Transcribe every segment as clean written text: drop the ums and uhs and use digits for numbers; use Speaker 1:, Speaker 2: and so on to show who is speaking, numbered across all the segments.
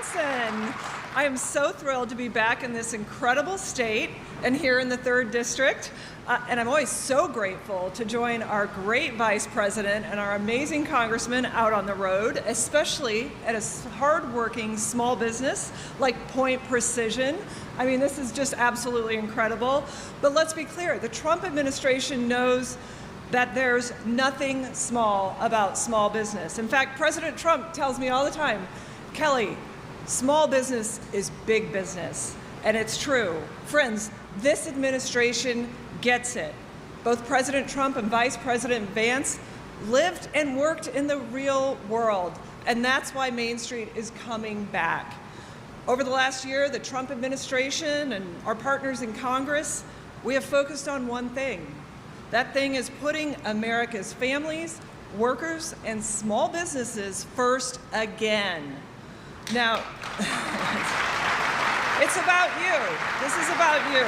Speaker 1: Wisconsin. I am so thrilled to be back in this incredible state and here in the 3rd District. And I'm always so grateful to join our great Vice President and our amazing congressman out on the road, especially at a hardworking small business like Point Precision. I mean, this is just absolutely incredible. But let's be clear, the Trump administration knows that there's nothing small about small business. In fact, President Trump tells me all the time, Kelly, small business is big business. And it's true. Friends, this administration gets it. Both President Trump and Vice President Vance lived and worked in the real world. And that's why Main Street is coming back. Over the last year, the Trump administration and our partners in Congress, we have focused on one thing. That thing is putting America's families, workers, and small businesses first again. Now, it's about you. This is about you.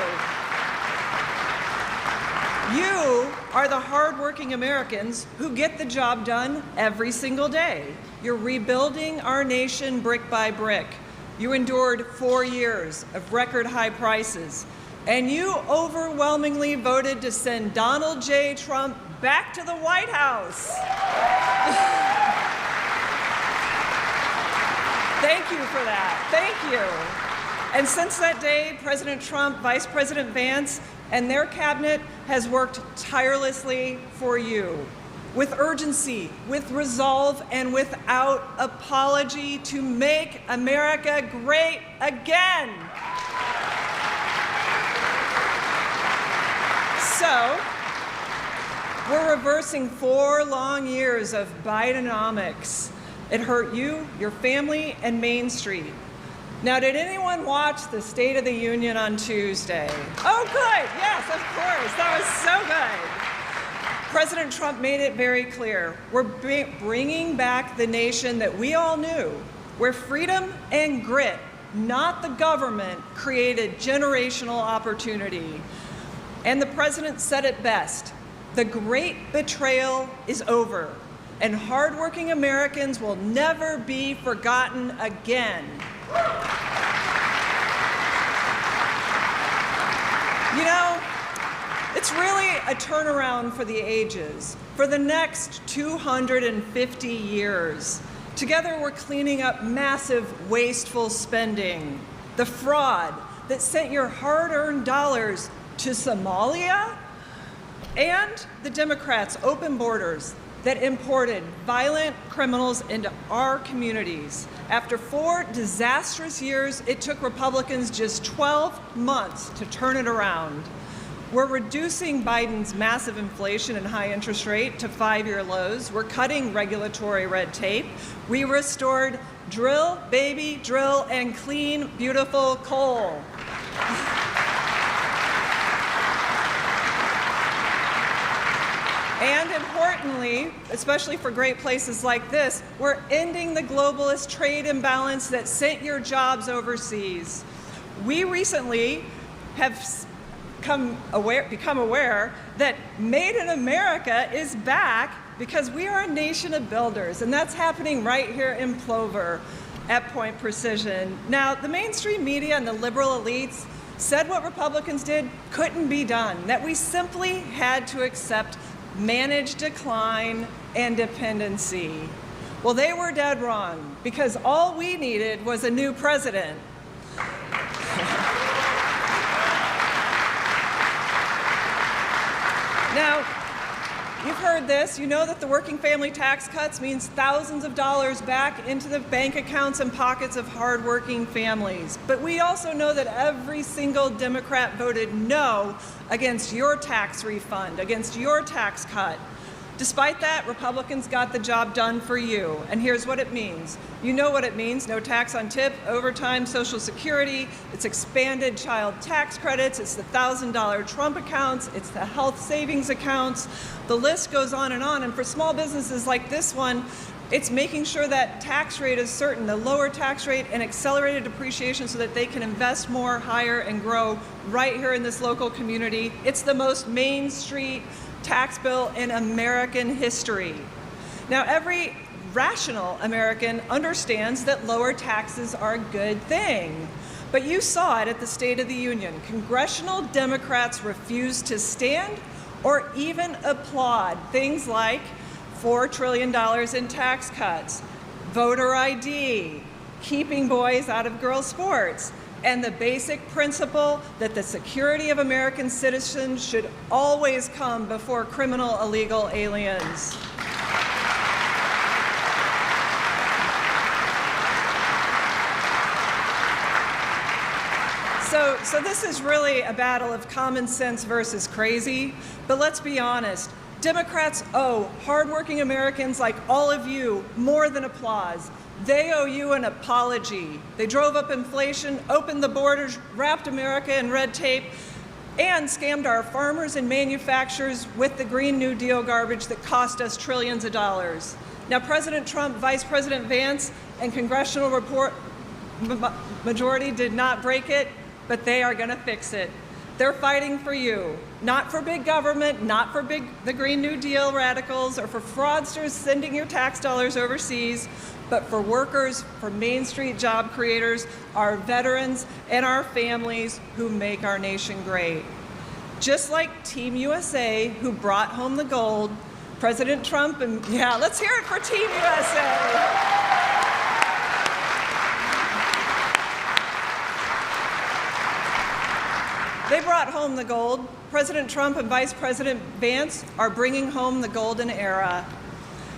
Speaker 1: You are the hardworking Americans who get the job done every single day. You're rebuilding our nation brick by brick. You endured 4 years of record high prices, and you overwhelmingly voted to send Donald J. Trump back to the White House. Thank you for that. Thank you. And since that day, President Trump, Vice President Vance, and their cabinet has worked tirelessly for you, with urgency, with resolve, and without apology to make America great again. So, we're reversing 4 long years of Bidenomics. It hurt you, your family, and Main Street. Now, did anyone watch the State of the Union on Tuesday? Oh, good. Yes, of course. That was so good. President Trump made it very clear. We're bringing back the nation that we all knew, where freedom and grit, not the government, created generational opportunity. And the president said it best. The great betrayal is over, and hardworking Americans will never be forgotten again. You know, it's really a turnaround for the ages. For the next 250 years, together we're cleaning up massive wasteful spending, the fraud that sent your hard-earned dollars to Somalia, and the Democrats' open borders that imported violent criminals into our communities. After 4 disastrous years, it took Republicans just 12 months to turn it around. We're reducing Biden's massive inflation and high interest rate to 5-year lows. We're cutting regulatory red tape. We restored drill, baby, drill, and clean, beautiful coal. And importantly, especially for great places like this, we're ending the globalist trade imbalance that sent your jobs overseas. We recently have become aware that Made in America is back because we are a nation of builders, and that's happening right here in Plover at Point Precision. Now, the mainstream media and the liberal elites said what Republicans did couldn't be done, that we simply had to accept managed decline and dependency. Well, they were dead wrong, because all we needed was a new president. Now, you've heard this. You know that the working family tax cuts means thousands of dollars back into the bank accounts and pockets of hardworking families. But we also know that every single Democrat voted no against your tax refund, against your tax cut. Despite that, Republicans got the job done for you. And here's what it means. You know what it means. No tax on tip, overtime, Social Security. It's expanded child tax credits. It's the $1,000 Trump accounts. It's the health savings accounts. The list goes on. And for small businesses like this one, it's making sure that tax rate is certain, the lower tax rate and accelerated depreciation so that they can invest more, hire, and grow right here in this local community. It's the most Main Street tax bill in American history. Now, every rational American understands that lower taxes are a good thing. But you saw it at the State of the Union. Congressional Democrats refused to stand or even applaud things like $4 trillion in tax cuts, voter ID, keeping boys out of girls' sports, and the basic principle that the security of American citizens should always come before criminal illegal aliens. So this is really a battle of common sense versus crazy, but let's be honest. Democrats owe hardworking Americans like all of you more than applause. They owe you an apology. They drove up inflation, opened the borders, wrapped America in red tape, and scammed our farmers and manufacturers with the Green New Deal garbage that cost us trillions of dollars. Now, President Trump, Vice President Vance, and congressional majority did not break it, but they are going to fix it. They're fighting for you, not for big government, not for the Green New Deal radicals, or for fraudsters sending your tax dollars overseas, but for workers, for Main Street job creators, our veterans, and our families who make our nation great. Just like Team USA, who brought home the gold, President Trump and, yeah, let's hear it for Team USA. They brought home the gold. President Trump and Vice President Vance are bringing home the golden era.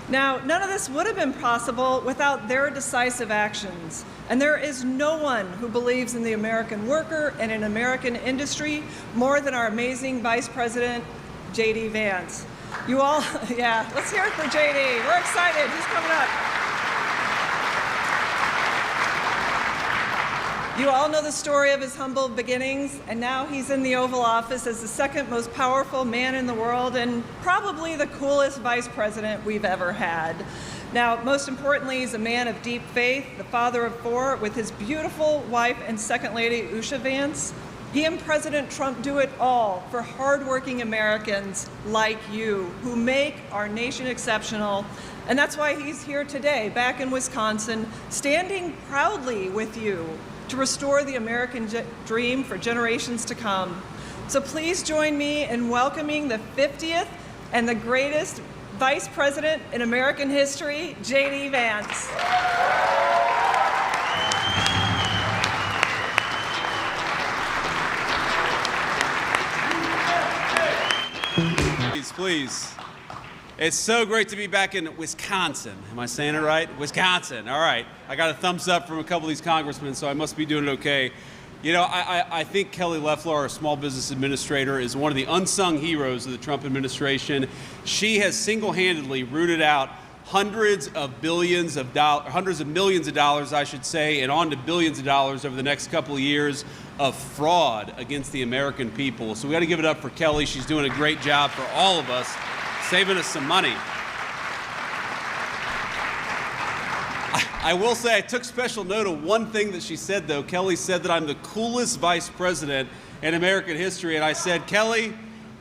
Speaker 1: Now, none of this would have been possible without their decisive actions. And there is no one who believes in the American worker and in American industry more than our amazing Vice President JD Vance. You all, yeah, let's hear it for JD. We're excited. He's coming up. You all know the story of his humble beginnings, and now he's in the Oval Office as the second most powerful man in the world and probably the coolest vice president we've ever had. Now, most importantly, he's a man of deep faith, the father of four, with his beautiful wife and second lady, Usha Vance. He and President Trump do it all for hardworking Americans like you who make our nation exceptional. And that's why he's here today, back in Wisconsin, standing proudly with you to restore the American dream for generations to come. So please join me in welcoming the 50th and the greatest Vice President in American history, JD Vance.
Speaker 2: Please. It's so great to be back in Wisconsin. Am I saying it right? Wisconsin. All right. I got a thumbs up from a couple of these congressmen, so I must be doing it okay. You know, I think Kelly Loeffler, our small business administrator, is one of the unsung heroes of the Trump administration. She has single-handedly rooted out hundreds of millions of dollars, I should say, and on to billions of dollars over the next couple of years of fraud against the American people. So we got to give it up for Kelly. She's doing a great job for all of us, saving us some money. I will say I took special note of one thing that she said, though. Kelly said that I'm the coolest vice president in American history, and I said, Kelly,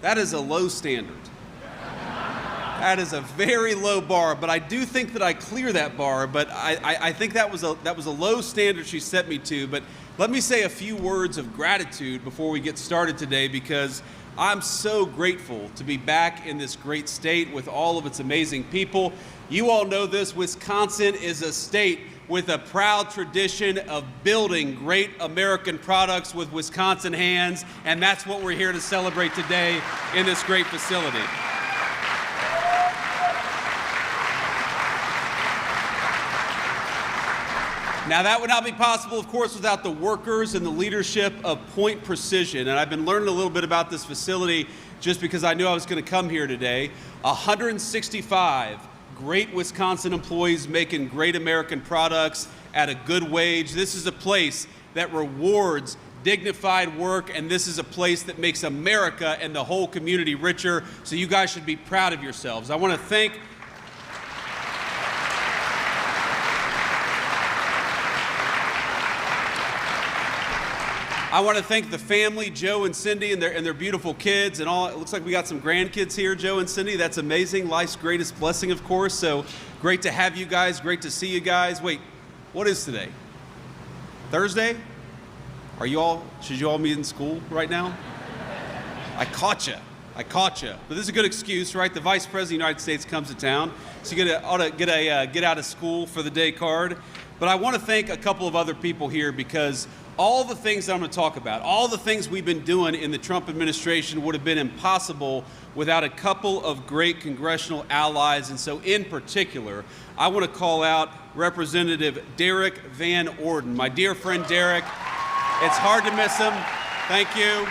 Speaker 2: that is a low standard. That is a very low bar, but I do think that I clear that bar, but I think that was a low standard she set me to. But let me say a few words of gratitude before we get started today, because I'm so grateful to be back in this great state with all of its amazing people. You all know this, Wisconsin is a state with a proud tradition of building great American products with Wisconsin hands, and that's what we're here to celebrate today in this great facility. Now, that would not be possible, of course, without the workers and the leadership of Point Precision. And I've been learning a little bit about this facility just because I knew I was going to come here today. 165 great Wisconsin employees making great American products at a good wage. This is a place that rewards dignified work, and this is a place that makes America and the whole community richer. So you guys should be proud of yourselves. I want to thank I want to thank the family, Joe and Cindy, and their beautiful kids, and all. It looks like we got some grandkids here, Joe and Cindy. That's amazing. Life's greatest blessing, of course. So great to have you guys. Great to see you guys. Wait, what is today? Thursday? Should you all be in school right now? I caught you. But this is a good excuse, right? The Vice President of the United States comes to town, so you ought to get a get out of school for the day card. But I want to thank a couple of other people here because all the things that I'm going to talk about, all the things we've been doing in the Trump administration would have been impossible without a couple of great congressional allies. And so in particular, I want to call out Representative Derek Van Orden. My dear friend Derek, it's hard to miss him. Thank you.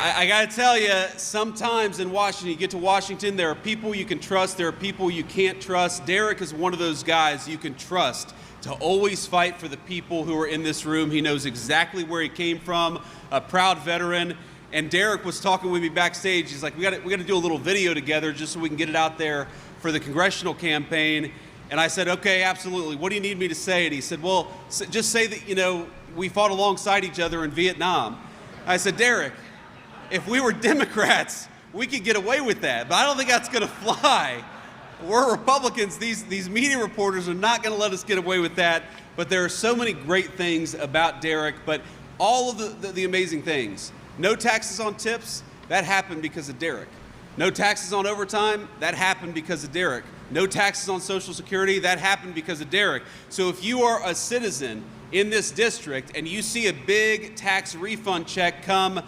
Speaker 2: I got to tell you, sometimes in Washington, you get to Washington, there are people you can trust, there are people you can't trust. Derek is one of those guys you can trust to always fight for the people who are in this room. He knows exactly where he came from, a proud veteran. And Derek was talking with me backstage. He's like, we got to do a little video together just so we can get it out there for the congressional campaign. And I said, okay, absolutely. What do you need me to say? And he said, well, just say that, we fought alongside each other in Vietnam. I said, Derek, if we were Democrats, we could get away with that, but I don't think that's going to fly. We're Republicans. These media reporters are not going to let us get away with that, but there are so many great things about Derek, but all of the amazing things. No taxes on tips, that happened because of Derek. No taxes on overtime, that happened because of Derek. No taxes on Social Security, that happened because of Derek. So if you are a citizen in this district and you see a big tax refund check come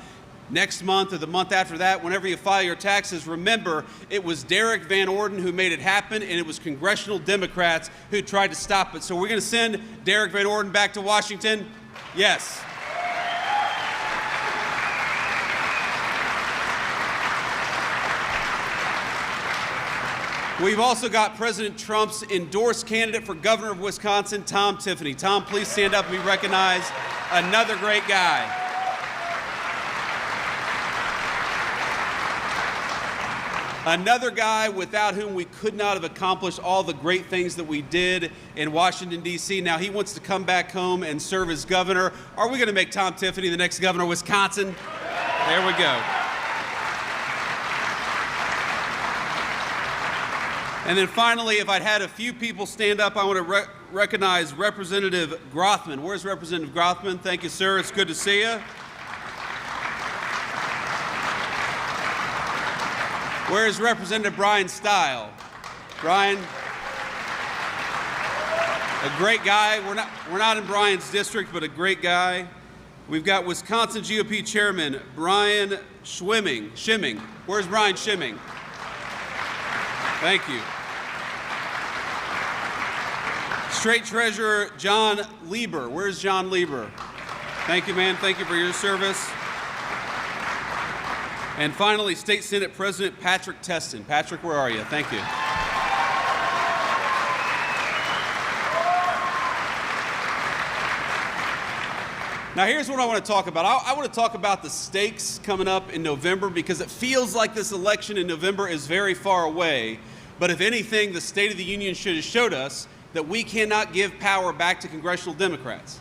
Speaker 2: next month or the month after that, whenever you file your taxes, remember it was Derek Van Orden who made it happen, and it was congressional Democrats who tried to stop it. So we're going to send Derek Van Orden back to Washington? Yes. We've also got President Trump's endorsed candidate for governor of Wisconsin, Tom Tiffany. Tom, please stand up and be recognized. Another great guy. Another guy without whom we could not have accomplished all the great things that we did in Washington, D.C. Now he wants to come back home and serve as governor. Are we going to make Tom Tiffany the next governor of Wisconsin? There we go. And then finally, if I'd had a few people stand up, I want to recognize Representative Grothman. Where's Representative Grothman? Thank you, sir. It's good to see you. Where's Representative Brian Stile? Brian, a great guy. We're not in Brian's district, but a great guy. We've got Wisconsin GOP Chairman Brian Schimming. Where's Brian Schimming? Thank you. State Treasurer John Lieber. Where's John Lieber? Thank you, man. Thank you for your service. And finally, State Senate President Patrick Testin. Patrick, where are you? Thank you. Now, here's what I want to talk about. I want to talk about the stakes coming up in November because it feels like this election in November is very far away. But if anything, the State of the Union should have showed us that we cannot give power back to congressional Democrats.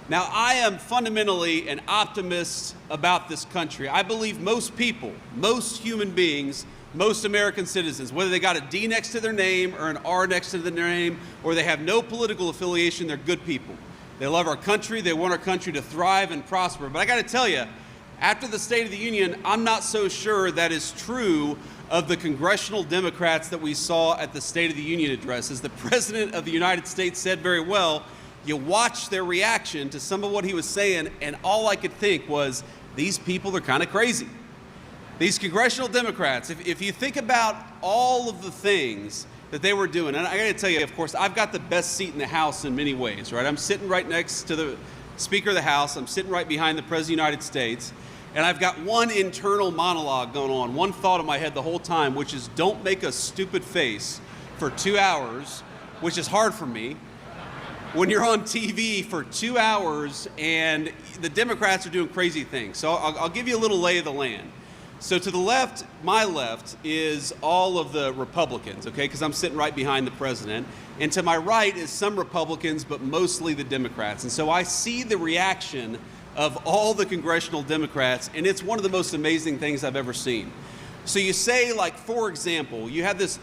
Speaker 2: Now, I am fundamentally an optimist about this country. I believe most people, most human beings, most American citizens, whether they got a D next to their name or an R next to their name, or they have no political affiliation, they're good people. They love our country. They want our country to thrive and prosper. But I got to tell you, after the State of the Union, I'm not so sure that is true of the congressional Democrats that we saw at the State of the Union address. As the President of the United States said very well, you watch their reaction to some of what he was saying, and all I could think was, these people are kind of crazy. These congressional Democrats, if you think about all of the things that they were doing, and I got to tell you, of course, I've got the best seat in the House in many ways, right? I'm sitting right next to the Speaker of the House. I'm sitting right behind the President of the United States, and I've got one internal monologue going on, one thought in my head the whole time, which is don't make a stupid face for 2 hours, which is hard for me. When you're on TV for 2 hours and the Democrats are doing crazy things. So I'll give you a little lay of the land. So to the left, my left, is all of the Republicans, okay, because I'm sitting right behind the president. And to my right is some Republicans, but mostly the Democrats. And so I see the reaction of all the congressional Democrats, and it's one of the most amazing things I've ever seen. So you say, like, for example, you had this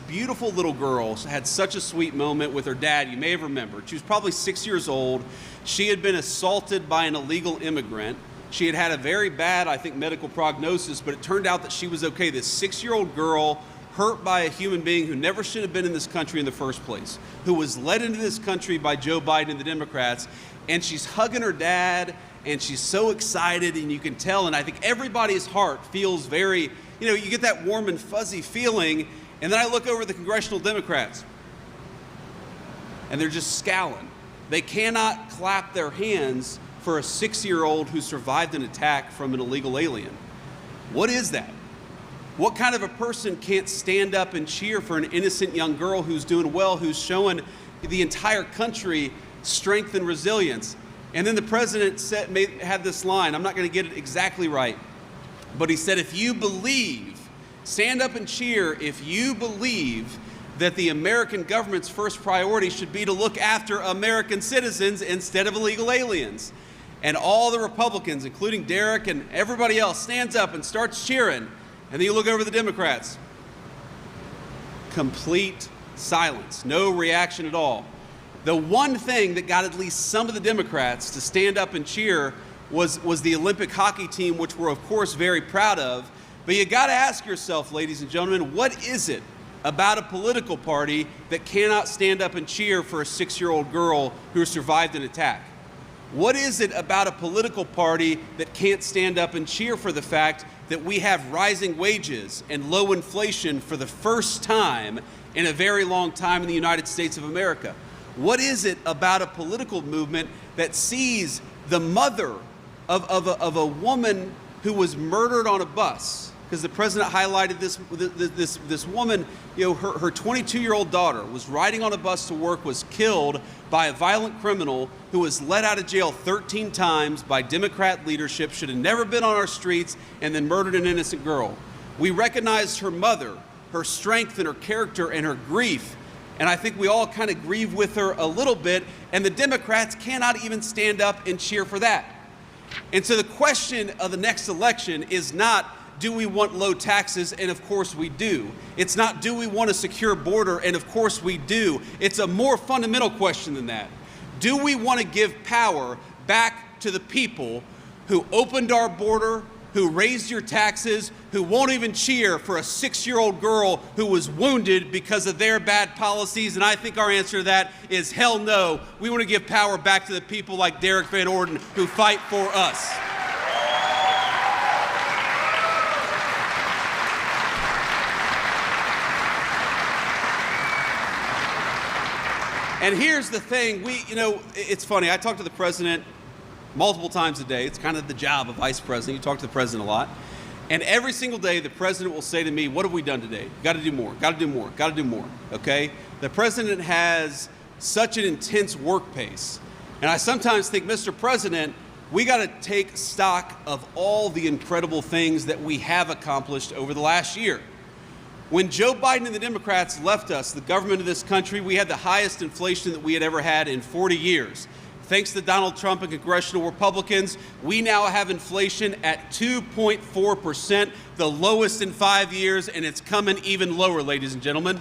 Speaker 2: beautiful little girl, had such a sweet moment with her dad. You may have remembered. She was probably 6 years old. She had been assaulted by an illegal immigrant. She had had a very bad, I think, medical prognosis, but it turned out that she was okay. This 6-year-old girl, hurt by a human being who never should have been in this country in the first place, who was led into this country by Joe Biden and the Democrats, and she's hugging her dad, and she's so excited, and you can tell, and I think everybody's heart feels very, you get that warm and fuzzy feeling, and then I look over at the congressional Democrats, and they're just scowling. They cannot clap their hands for a 6-year-old who survived an attack from an illegal alien. What is that? What kind of a person can't stand up and cheer for an innocent young girl who's doing well, who's showing the entire country strength and resilience? And then the president had this line, I'm not going to get it exactly right, but he said, if you believe, stand up and cheer if you believe that the American government's first priority should be to look after American citizens instead of illegal aliens. And all the Republicans, including Derek and everybody else, stands up and starts cheering. And then you look over the Democrats. Complete silence, no reaction at all. The one thing that got at least some of the Democrats to stand up and cheer was the Olympic hockey team, which we're of course very proud of. But you got to ask yourself, ladies and gentlemen, what is it about a political party that cannot stand up and cheer for a 6-year-old girl who survived an attack? What is it about a political party that can't stand up and cheer for the fact that we have rising wages and low inflation for the first time in a very long time in the United States of America? What is it about a political movement that sees the mother of a woman who was murdered on a bus? Because the president highlighted this woman, her 22-year-old daughter was riding on a bus to work, was killed by a violent criminal who was let out of jail 13 times by Democrat leadership, should have never been on our streets, and then murdered an innocent girl. We recognized her mother, her strength and her character and her grief, and I think we all kind of grieve with her a little bit, and the Democrats cannot even stand up and cheer for that. And so the question of the next election is not, do we want low taxes? And of course we do. It's not, do we want a secure border? And of course we do. It's a more fundamental question than that. Do we want to give power back to the people who opened our border, who raised your taxes, who won't even cheer for a 6-year-old girl who was wounded because of their bad policies? And I think our answer to that is hell no. We want to give power back to the people like Derek Van Orden who fight for us. And here's the thing, it's funny, I talk to the president multiple times a day. It's kind of the job of vice president. You talk to the president a lot. And every single day, the president will say to me, what have we done today? Got to do more, got to do more, got to do more, okay? The president has such an intense work pace. And I sometimes think, Mr. President, we got to take stock of all the incredible things that we have accomplished over the last year. When Joe Biden and the Democrats left us, the government of this country, we had the highest inflation that we had ever had in 40 years. Thanks to Donald Trump and congressional Republicans, we now have inflation at 2.4%, the lowest in 5 years, and it's coming even lower, ladies and gentlemen.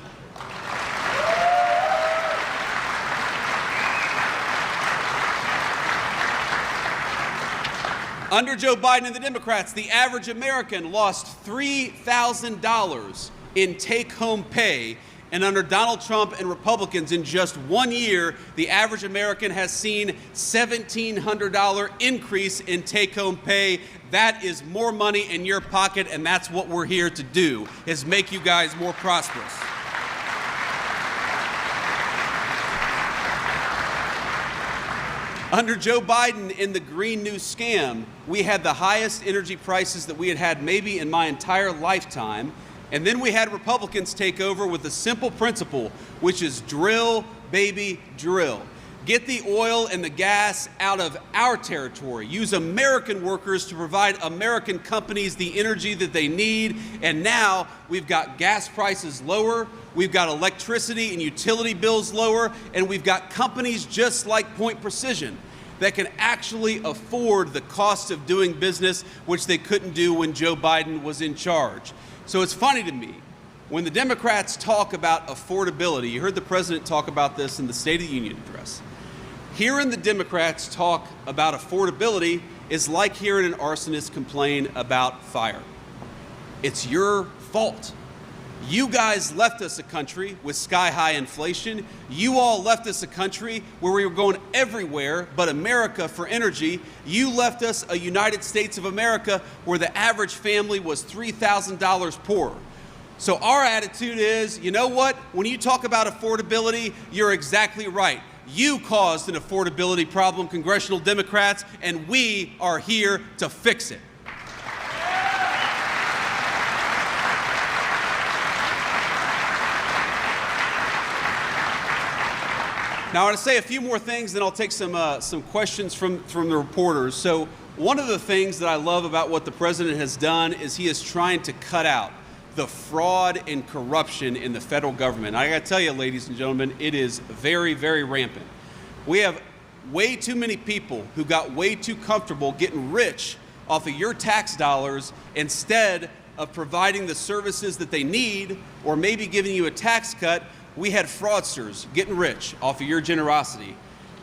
Speaker 2: Under Joe Biden and the Democrats, the average American lost $3,000 in take-home pay, and under Donald Trump and Republicans, in just 1 year, the average American has seen $1,700 increase in take-home pay. That is more money in your pocket, and that's what we're here to do, is make you guys more prosperous. Under Joe Biden in the Green New Scam, we had the highest energy prices that we had had maybe in my entire lifetime. And then we had Republicans take over with a simple principle, which is drill, baby, drill. Get the oil and the gas out of our territory. Use American workers to provide American companies the energy that they need. And now we've got gas prices lower, we've got electricity and utility bills lower, and we've got companies just like Point Precision that can actually afford the cost of doing business, which they couldn't do when Joe Biden was in charge. So it's funny to me, when the Democrats talk about affordability, you heard the president talk about this in the State of the Union address. Hearing the Democrats talk about affordability is like hearing an arsonist complain about fire. It's your fault. You guys left us a country with sky-high inflation. You all left us a country where we were going everywhere but America for energy. You left us a United States of America where the average family was $3,000 poorer. So our attitude is, you know what? When you talk about affordability, you're exactly right. You caused an affordability problem, congressional Democrats, and we are here to fix it. Now, I want to say a few more things, then I'll take some questions from the reporters. So one of the things that I love about what the president has done is he is trying to cut out the fraud and corruption in the federal government. I got to tell you, ladies and gentlemen, it is very, very rampant. We have way too many people who got way too comfortable getting rich off of your tax dollars instead of providing the services that they need or maybe giving you a tax cut. We had fraudsters getting rich off of your generosity.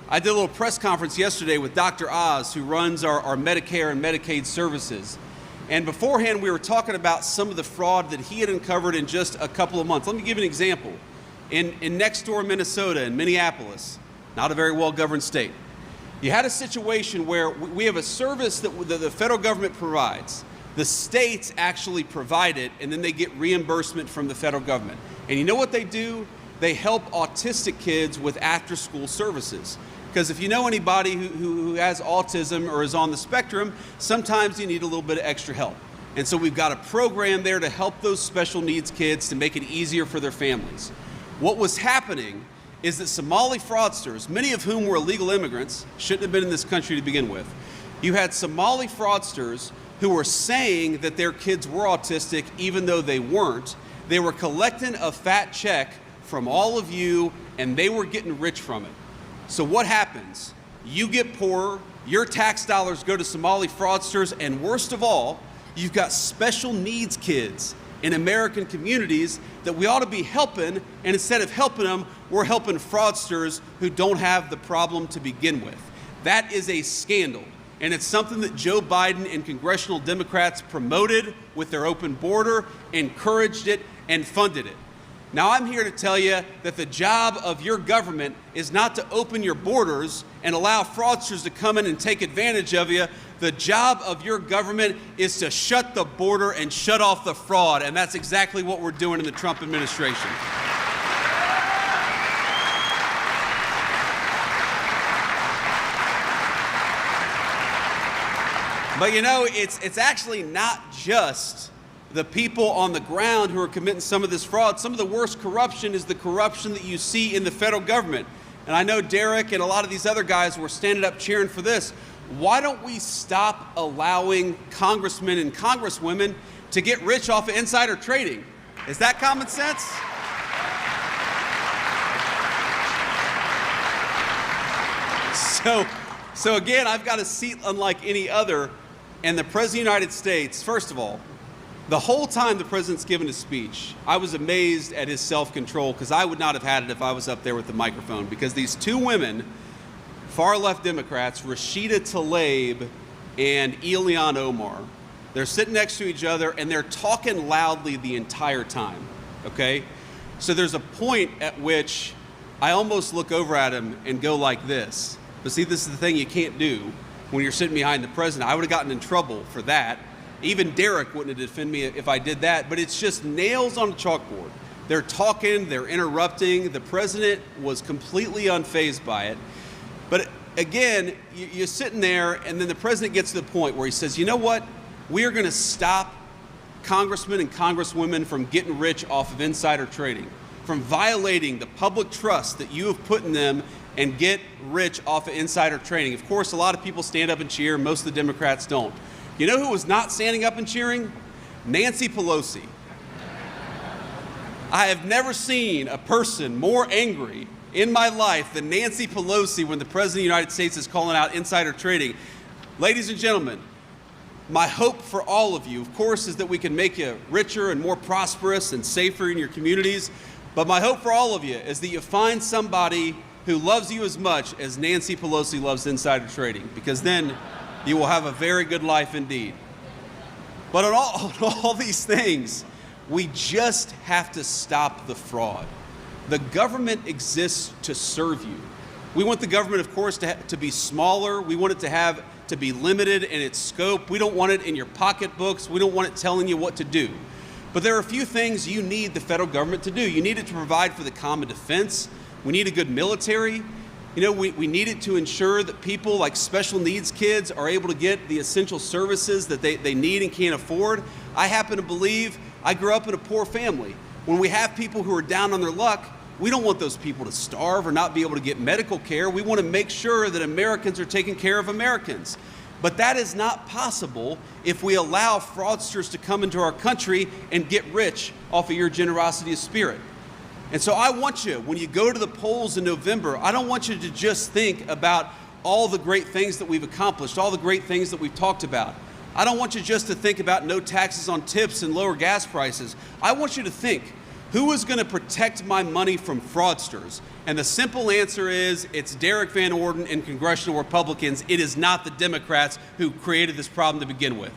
Speaker 2: I did a little press conference yesterday with Dr. Oz, who runs our Medicare and Medicaid services. And beforehand, we were talking about some of the fraud that he had uncovered in just a couple of months. Let me give you an example. In next door Minnesota, in Minneapolis, not a very well-governed state, you had a situation where we have a service that the federal government provides. The states actually provide it, and then they get reimbursement from the federal government. And you know what they do? They help autistic kids with after-school services. Because if you know anybody who has autism or is on the spectrum, sometimes you need a little bit of extra help. And so we've got a program there to help those special needs kids to make it easier for their families. What was happening is that Somali fraudsters, many of whom were illegal immigrants, shouldn't have been in this country to begin with. You had Somali fraudsters who were saying that their kids were autistic even though they weren't. They were collecting a fat check from all of you, and they were getting rich from it. So what happens? You get poorer, your tax dollars go to Somali fraudsters, and worst of all, you've got special needs kids in American communities that we ought to be helping, and instead of helping them, we're helping fraudsters who don't have the problem to begin with. That is a scandal, and it's something that Joe Biden and congressional Democrats promoted with their open border, encouraged it, and funded it. Now, I'm here to tell you that the job of your government is not to open your borders and allow fraudsters to come in and take advantage of you. The job of your government is to shut the border and shut off the fraud, and that's exactly what we're doing in the Trump administration. But you know, it's actually not just the people on the ground who are committing some of this fraud. Some of the worst corruption is the corruption that you see in the federal government. And I know Derek and a lot of these other guys were standing up cheering for this. Why don't we stop allowing congressmen and congresswomen to get rich off of insider trading? Is that common sense? So again, I've got a seat unlike any other, and the President of the United States, first of all, the whole time the president's given his speech, I was amazed at his self-control, because I would not have had it if I was up there with the microphone, because these two women, far-left Democrats, Rashida Tlaib and Ilhan Omar, they're sitting next to each other, and they're talking loudly the entire time, okay? So there's a point at which I almost look over at him and go like this. But see, this is the thing you can't do when you're sitting behind the president. I would have gotten in trouble for that. Even Derek wouldn't have defended me if I did that, but it's just nails on a chalkboard. They're talking, they're interrupting. The president was completely unfazed by it. But again, you're sitting there, and then the president gets to the point where he says, you know what? We are going to stop congressmen and congresswomen from getting rich off of insider trading, from violating the public trust that you have put in them and get rich off of insider trading. Of course, a lot of people stand up and cheer. Most of the Democrats don't. You know who was not standing up and cheering? Nancy Pelosi. I have never seen a person more angry in my life than Nancy Pelosi when the President of the United States is calling out insider trading. Ladies and gentlemen, my hope for all of you, of course, is that we can make you richer and more prosperous and safer in your communities. But my hope for all of you is that you find somebody who loves you as much as Nancy Pelosi loves insider trading, because then you will have a very good life indeed. But on all these things, we just have to stop the fraud. The government exists to serve you. We want the government, of course, to be smaller. We want it to be limited in its scope. We don't want it in your pocketbooks. We don't want it telling you what to do. But there are a few things you need the federal government to do. You need it to provide for the common defense. We need a good military. You know, we need it to ensure that people like special needs kids are able to get the essential services that they need and can't afford. I happen to believe I grew up in a poor family. When we have people who are down on their luck, we don't want those people to starve or not be able to get medical care. We want to make sure that Americans are taking care of Americans. But that is not possible if we allow fraudsters to come into our country and get rich off of your generosity of spirit. And so I want you, when you go to the polls in November, I don't want you to just think about all the great things that we've accomplished, all the great things that we've talked about. I don't want you just to think about no taxes on tips and lower gas prices. I want you to think, who is going to protect my money from fraudsters? And the simple answer is, it's Derek Van Orden and congressional Republicans. It is not the Democrats who created this problem to begin with.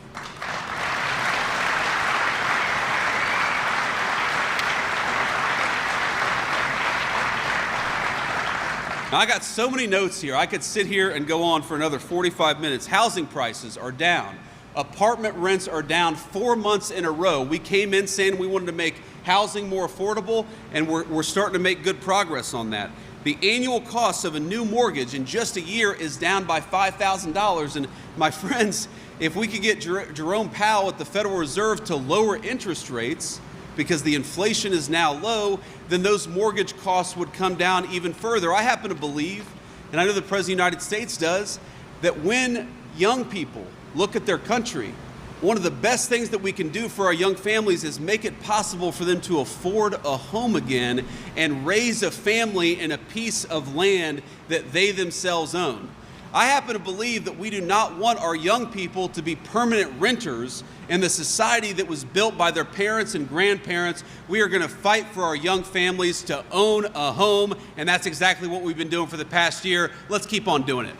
Speaker 2: Now, I got so many notes here. I could sit here and go on for another 45 minutes. Housing prices are down. Apartment rents are down 4 months in a row. We came in saying we wanted to make housing more affordable, and we're starting to make good progress on that. The annual cost of a new mortgage in just a year is down by $5,000. And my friends, if we could get Jerome Powell at the Federal Reserve to lower interest rates, because the inflation is now low, then those mortgage costs would come down even further. I happen to believe, and I know the President of the United States does, that when young people look at their country, one of the best things that we can do for our young families is make it possible for them to afford a home again and raise a family in a piece of land that they themselves own. I happen to believe that we do not want our young people to be permanent renters in the society that was built by their parents and grandparents. We are going to fight for our young families to own a home, and that's exactly what we've been doing for the past year. Let's keep on doing it.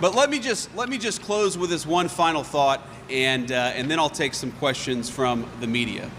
Speaker 2: But let me just close with this one final thought, and then I'll take some questions from the media.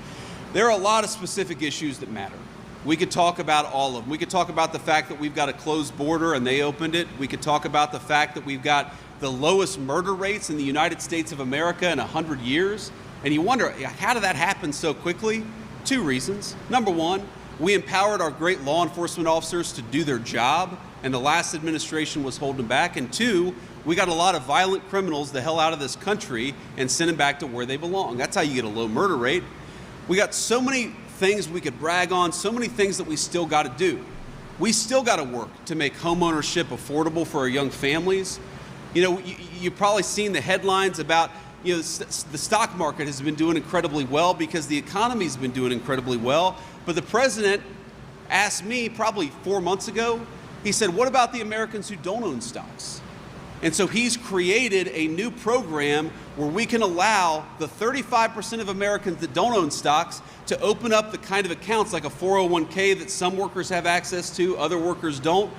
Speaker 2: There are a lot of specific issues that matter. We could talk about all of them. We could talk about the fact that we've got a closed border and they opened it. We could talk about the fact that we've got the lowest murder rates in the United States of America in 100 years. And you wonder, how did that happen so quickly? 2 reasons. Number one, we empowered our great law enforcement officers to do their job, and the last administration was holding them back. And 2, we got a lot of violent criminals the hell out of this country and sent them back to where they belong. That's how you get a low murder rate. We got so many things we could brag on, so many things that we still got to do. We still got to work to make homeownership affordable for our young families. You know, you've probably seen the headlines about, you know, the stock market has been doing incredibly well because the economy's been doing incredibly well. But the president asked me probably 4 months ago, he said, what about the Americans who don't own stocks? And so he's created a new program where we can allow the 35% of Americans that don't own stocks to open up the kind of accounts like a 401k that some workers have access to, other workers don't.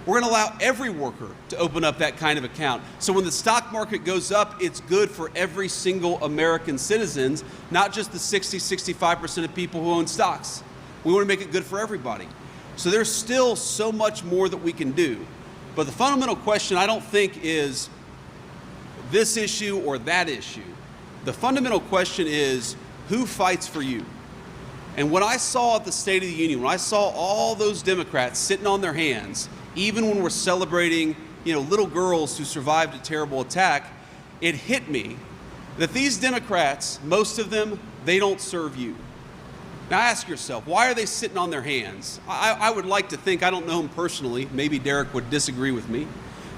Speaker 2: We're going to allow every worker to open up that kind of account. So when the stock market goes up, it's good for every single American citizens, not just the 65% of people who own stocks. We want to make it good for everybody. So there's still so much more that we can do. But the fundamental question, I don't think, is this issue or that issue. The fundamental question is, who fights for you? And when I saw at the State of the Union, when I saw all those Democrats sitting on their hands, even when we're celebrating, you know, little girls who survived a terrible attack, it hit me that these Democrats, most of them, they don't serve you. Now ask yourself, why are they sitting on their hands? I would like to think, I don't know them personally, maybe Derek would disagree with me,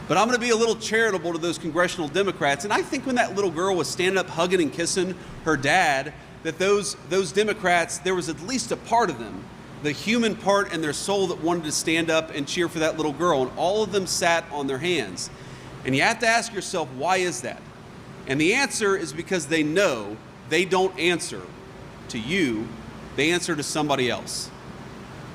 Speaker 2: but I'm going to be a little charitable to those congressional Democrats. And I think when that little girl was standing up hugging and kissing her dad, that those Democrats, there was at least a part of them, the human part in their soul, that wanted to stand up and cheer for that little girl. And all of them sat on their hands. And you have to ask yourself, why is that? And the answer is because they know they don't answer to you. They answer to somebody else.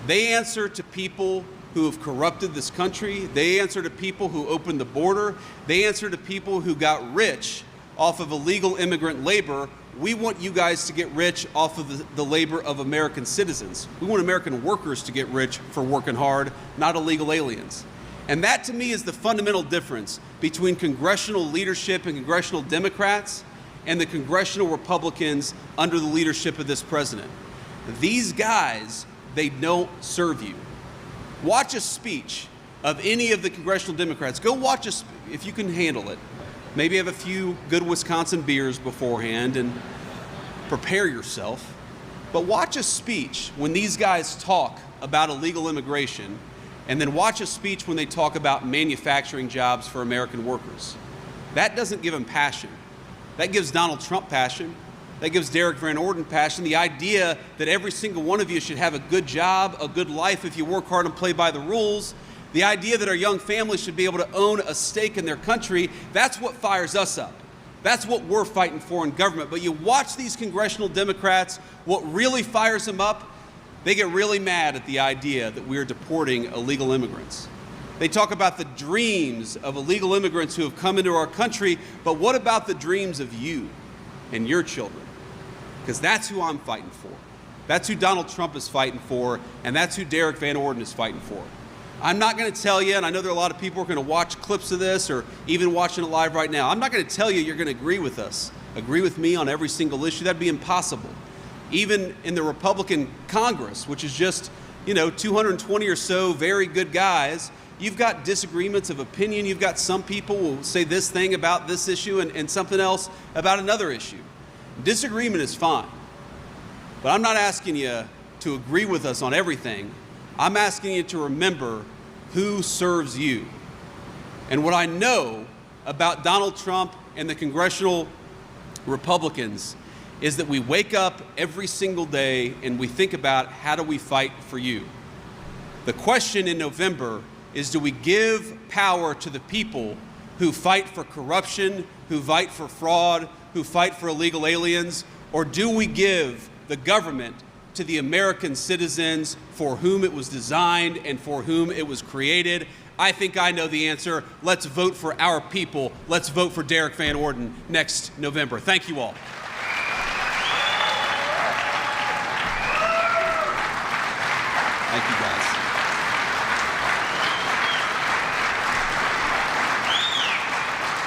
Speaker 2: They answer to people who have corrupted this country. They answer to people who opened the border. They answer to people who got rich off of illegal immigrant labor. We want you guys to get rich off of the labor of American citizens. We want American workers to get rich for working hard, not illegal aliens. And that, to me, is the fundamental difference between congressional leadership and congressional Democrats and the congressional Republicans under the leadership of this president. These guys, they don't serve you. Watch a speech of any of the congressional Democrats. Go watch if you can handle it. Maybe have a few good Wisconsin beers beforehand and prepare yourself. But watch a speech when these guys talk about illegal immigration, and then watch a speech when they talk about manufacturing jobs for American workers. That doesn't give them passion. That gives Donald Trump passion. That gives Derek Van Orden passion. The idea that every single one of you should have a good job, a good life if you work hard and play by the rules. The idea that our young families should be able to own a stake in their country. That's what fires us up. That's what we're fighting for in government. But you watch these congressional Democrats, what really fires them up, they get really mad at the idea that we're deporting illegal immigrants. They talk about the dreams of illegal immigrants who have come into our country, but what about the dreams of you and your children? Because that's who I'm fighting for. That's who Donald Trump is fighting for, and that's who Derek Van Orden is fighting for. I'm not going to tell you, and I know there are a lot of people who are going to watch clips of this or even watching it live right now. I'm not going to tell you you're going to agree with us, agree with me on every single issue. That'd be impossible. Even in the Republican Congress, which is just, 220 or so very good guys, you've got disagreements of opinion. You've got some people who will say this thing about this issue and something else about another issue. Disagreement is fine, but I'm not asking you to agree with us on everything. I'm asking you to remember who serves you. And what I know about Donald Trump and the congressional Republicans is that we wake up every single day and we think about, how do we fight for you? The question in November is, do we give power to the people who fight for corruption, who fight for fraud, who fight for illegal aliens, or do we give the government to the American citizens for whom it was designed and for whom it was created? I think I know the answer. Let's vote for our people. Let's vote for Derek Van Orden next November. Thank you all. Thank you, guys.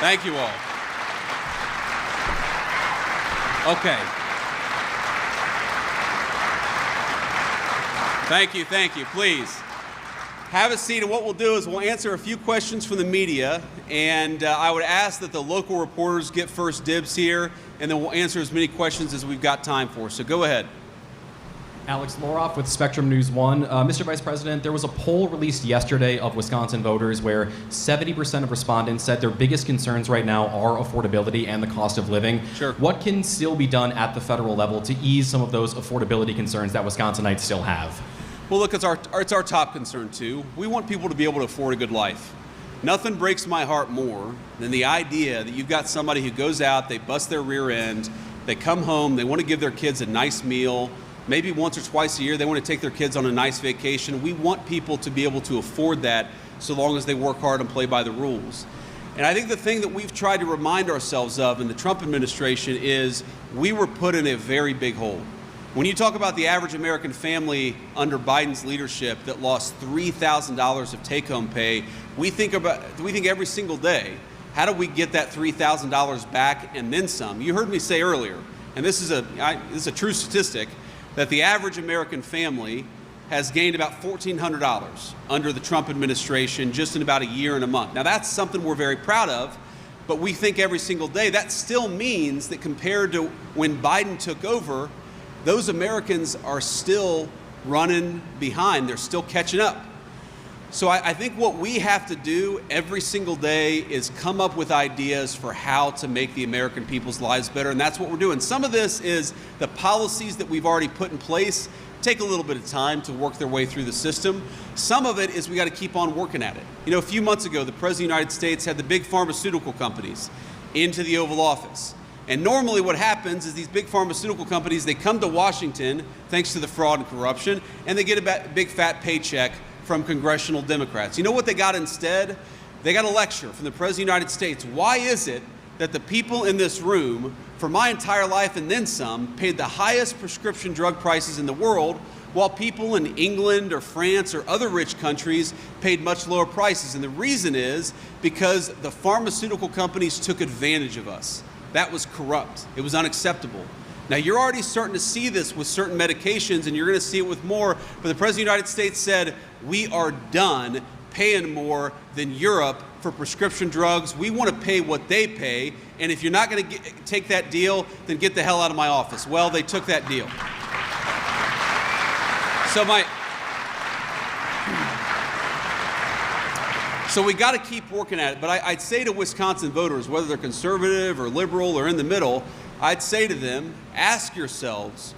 Speaker 2: Thank you all. Okay. Thank you. Please have a seat, and what we'll do is we'll answer a few questions from the media, and I would ask that the local reporters get first dibs here, and then we'll answer as many questions as we've got time for. So go ahead.
Speaker 3: Alex Loroff with Spectrum News 1. Mr. Vice President, there was a poll released yesterday of Wisconsin voters where 70% of respondents said their biggest concerns right now are affordability and the cost of living.
Speaker 2: Sure.
Speaker 3: What can still be done at the federal level to ease some of those affordability concerns that Wisconsinites still have?
Speaker 2: Well, look, it's our top concern, too. We want people to be able to afford a good life. Nothing breaks my heart more than the idea that you've got somebody who goes out, they bust their rear end, they come home, they want to give their kids a nice meal. Maybe once or twice a year, they want to take their kids on a nice vacation. We want people to be able to afford that so long as they work hard and play by the rules. And I think the thing that we've tried to remind ourselves of in the Trump administration is we were put in a very big hole. When you talk about the average American family under Biden's leadership that lost $3,000 of take-home pay, we think every single day, how do we get that $3,000 back and then some? You heard me say earlier, and this is a true statistic, that the average American family has gained about $1,400 under the Trump administration just in about a year and a month. Now that's something we're very proud of, but we think every single day. That still means that compared to when Biden took over, those Americans are still running behind. They're still catching up. So I think what we have to do every single day is come up with ideas for how to make the American people's lives better, and that's what we're doing. Some of this is the policies that we've already put in place take a little bit of time to work their way through the system. Some of it is we got to keep on working at it. You know, a few months ago, the President of the United States had the big pharmaceutical companies into the Oval Office. And normally what happens is these big pharmaceutical companies, they come to Washington, thanks to the fraud and corruption, and they get a big fat paycheck from congressional Democrats. You know what they got instead? They got a lecture from the President of the United States. Why is it that the people in this room, for my entire life and then some, paid the highest prescription drug prices in the world, while people in England or France or other rich countries paid much lower prices? And the reason is because the pharmaceutical companies took advantage of us. That was corrupt. It was unacceptable. Now, you're already starting to see this with certain medications, and you're going to see it with more, but the President of the United States said, we are done paying more than Europe for prescription drugs. We want to pay what they pay, and if you're not going to take that deal, then get the hell out of my office. Well, they took that deal. So we got to keep working at it, but I'd say to Wisconsin voters, whether they're conservative or liberal or in the middle, I'd say to them, ask yourselves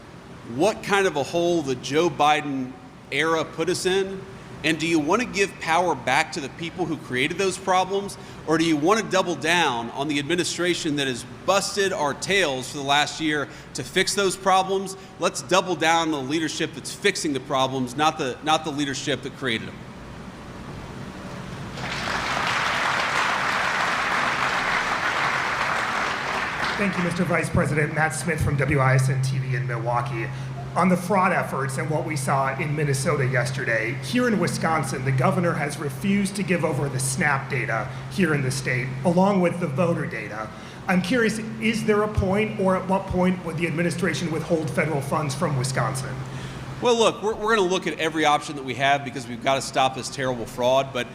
Speaker 2: what kind of a hole the Joe Biden era put us in, and do you want to give power back to the people who created those problems, or do you want to double down on the administration that has busted our tails for the last year to fix those problems? Let's double down on the leadership that's fixing the problems, not the leadership that created them.
Speaker 4: Thank you, Mr. Vice President. Matt Smith from WISN TV in Milwaukee. On the fraud efforts and what we saw in Minnesota yesterday, here in Wisconsin, the governor has refused to give over the SNAP data here in the state, along with the voter data. I'm curious, is there a point, or at what point would the administration withhold federal funds from Wisconsin?
Speaker 2: Well, look, we're going to look at every option that we have because we've got to stop this terrible fraud, but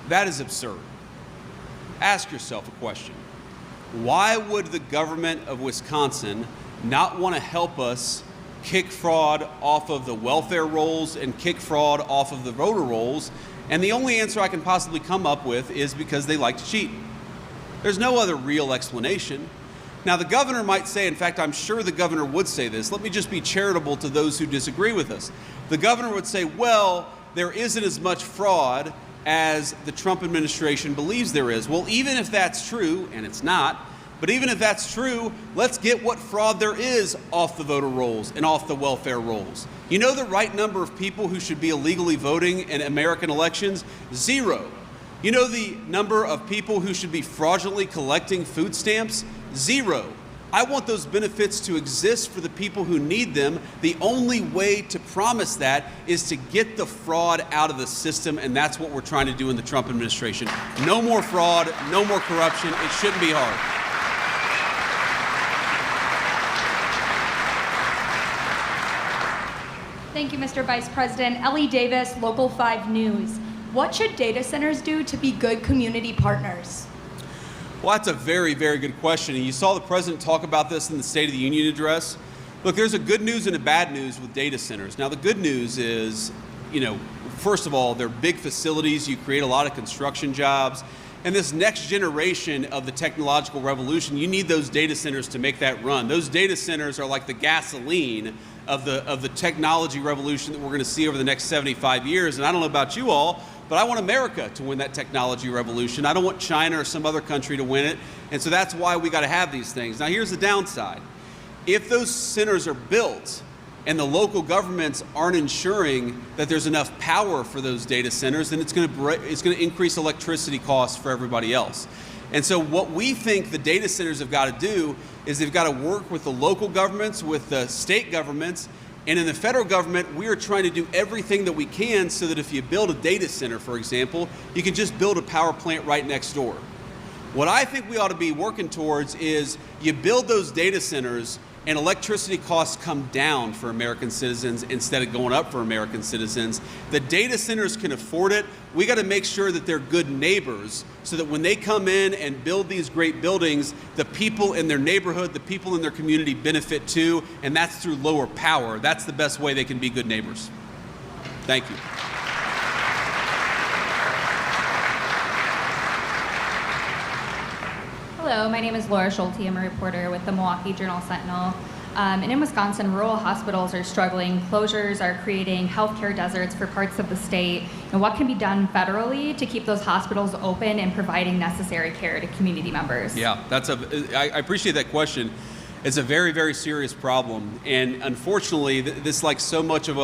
Speaker 2: that is absurd. Ask yourself a question. Why would the government of Wisconsin not want to help us kick fraud off of the welfare rolls and kick fraud off of the voter rolls? And the only answer I can possibly come up with is because they like to cheat. There's no other real explanation. Now, the governor might say, in fact, I'm sure the governor would say this, let me just be charitable to those who disagree with us. The governor would say, well, there isn't as much fraud as the Trump administration believes there is. Well, even if that's true, and it's not, but even if that's true, let's get what fraud there is off the voter rolls and off the welfare rolls. You know the right number of people who should be illegally voting in American elections? 0. You know the number of people who should be fraudulently collecting food stamps? 0. I want those benefits to exist for the people who need them. The only way to promise that is to get the fraud out of the system, and that's what we're trying to do in the Trump administration. No more fraud, no more corruption. It shouldn't be hard.
Speaker 5: Thank you, Mr. Vice President. Ellie Davis, Local 5 News. What should data centers do to be good community partners?
Speaker 2: Well, that's a very, very good question. And you saw the president talk about this in the State of the Union address. Look, there's a good news and a bad news with data centers. Now, the good news is, first of all, they're big facilities. You create a lot of construction jobs. And this next generation of the technological revolution, you need those data centers to make that run. Those data centers are like the gasoline of the technology revolution that we're going to see over the next 75 years. And I don't know about you all, but I want America to win that technology revolution. I don't want China or some other country to win it. And so that's why we got to have these things. Now, here's the downside. If those centers are built and the local governments aren't ensuring that there's enough power for those data centers, then it's going to increase electricity costs for everybody else. And so what we think the data centers have got to do is they've got to work with the local governments, with the state governments, and in the federal government, we are trying to do everything that we can so that if you build a data center, for example, you can just build a power plant right next door. What I think we ought to be working towards is you build those data centers and electricity costs come down for American citizens instead of going up for American citizens. The data centers can afford it. We got to make sure that they're good neighbors so that when they come in and build these great buildings, the people in their neighborhood, the people in their community benefit too, and that's through lower power. That's the best way they can be good neighbors. Thank you.
Speaker 6: Hello, my name is Laura Schulte. I'm a reporter with the Milwaukee Journal-Sentinel. And in Wisconsin, rural hospitals are struggling. Closures are creating healthcare deserts for parts of the state. And what can be done federally to keep those hospitals open and providing necessary care to community members?
Speaker 2: Yeah, I appreciate that question. It's a very, very serious problem. And unfortunately, this, like so much of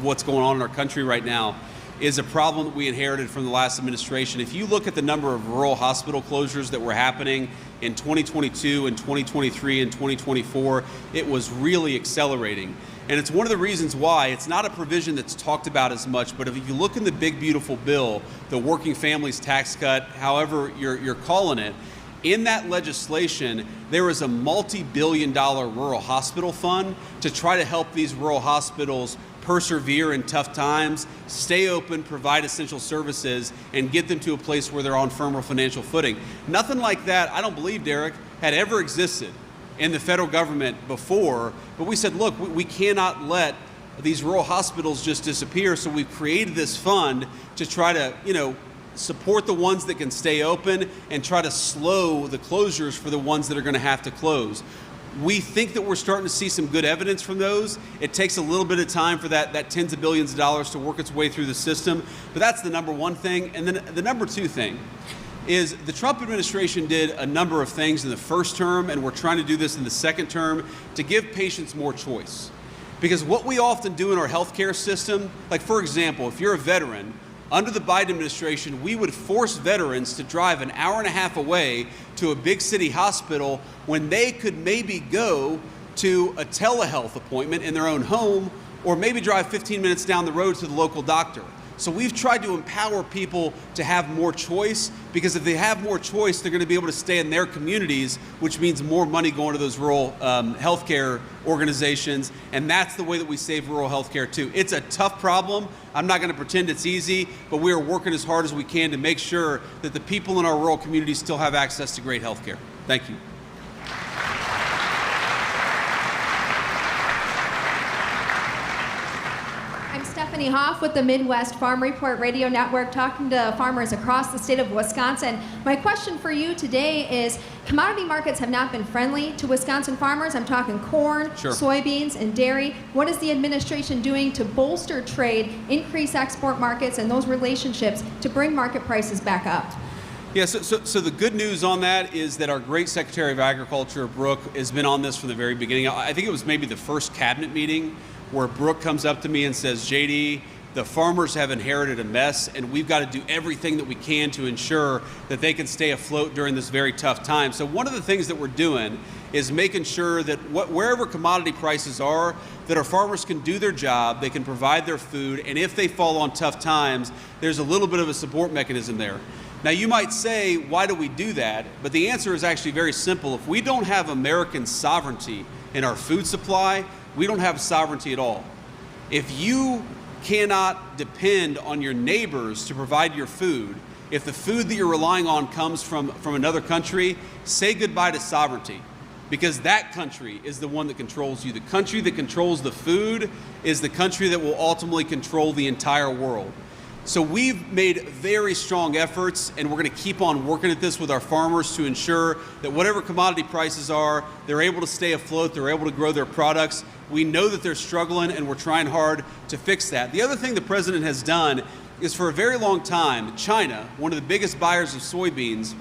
Speaker 2: what's going on in our country right now, is a problem that we inherited from the last administration. If you look at the number of rural hospital closures that were happening in 2022 and 2023 and 2024, it was really accelerating. And it's one of the reasons why it's not a provision that's talked about as much, but if you look in the big beautiful bill, the working families tax cut, however you're calling it, in that legislation, there is a multi-billion-dollar rural hospital fund to try to help these rural hospitals persevere in tough times, stay open, provide essential services, and get them to a place where they're on firmer financial footing. Nothing like that, I don't believe, Derek, had ever existed in the federal government before, but we said, look, we cannot let these rural hospitals just disappear, so we've created this fund to try to, support the ones that can stay open and try to slow the closures for the ones that are going to have to close. We think that we're starting to see some good evidence from those. It takes a little bit of time for that tens of billions of dollars to work its way through the system, but that's the number one thing. And then the number two thing is the Trump administration did a number of things in the first term, and we're trying to do this in the second term to give patients more choice. Because what we often do in our healthcare system, like for example, if you're a veteran, under the Biden administration, we would force veterans to drive an hour and a half away to a big city hospital when they could maybe go to a telehealth appointment in their own home, or maybe drive 15 minutes down the road to the local doctor. So we've tried to empower people to have more choice, because if they have more choice, they're going to be able to stay in their communities, which means more money going to those rural healthcare organizations, and that's the way that we save rural healthcare too. It's a tough problem. I'm not going to pretend it's easy, but we are working as hard as we can to make sure that the people in our rural communities still have access to great healthcare. Thank you.
Speaker 7: Stephanie Hoff with the Midwest Farm Report Radio Network, talking to farmers across the state of Wisconsin. My question for you today is, commodity markets have not been friendly to Wisconsin farmers. I'm talking corn,
Speaker 2: Sure.
Speaker 7: soybeans, and dairy. What is the administration doing to bolster trade, increase export markets, and those relationships to bring market prices back up?
Speaker 2: Yeah, so the good news on that is that our great Secretary of Agriculture, Brooke, has been on this from the very beginning. I think it was maybe the first cabinet meeting where Brooke comes up to me and says, JD, the farmers have inherited a mess, and we've got to do everything that we can to ensure that they can stay afloat during this very tough time. So one of the things that we're doing is making sure that wherever commodity prices are, that our farmers can do their job, they can provide their food, and if they fall on tough times, there's a little bit of a support mechanism there. Now you might say, why do we do that? But the answer is actually very simple. If we don't have American sovereignty in our food supply, we don't have sovereignty at all. If you cannot depend on your neighbors to provide your food, if the food that you're relying on comes from another country, say goodbye to sovereignty, because that country is the one that controls you. The country that controls the food is the country that will ultimately control the entire world. So we've made very strong efforts, and we're going to keep on working at this with our farmers to ensure that whatever commodity prices are, they're able to stay afloat, they're able to grow their products. We know that they're struggling, and we're trying hard to fix that. The other thing the president has done is, for a very long time, China, one of the biggest buyers of soybeans,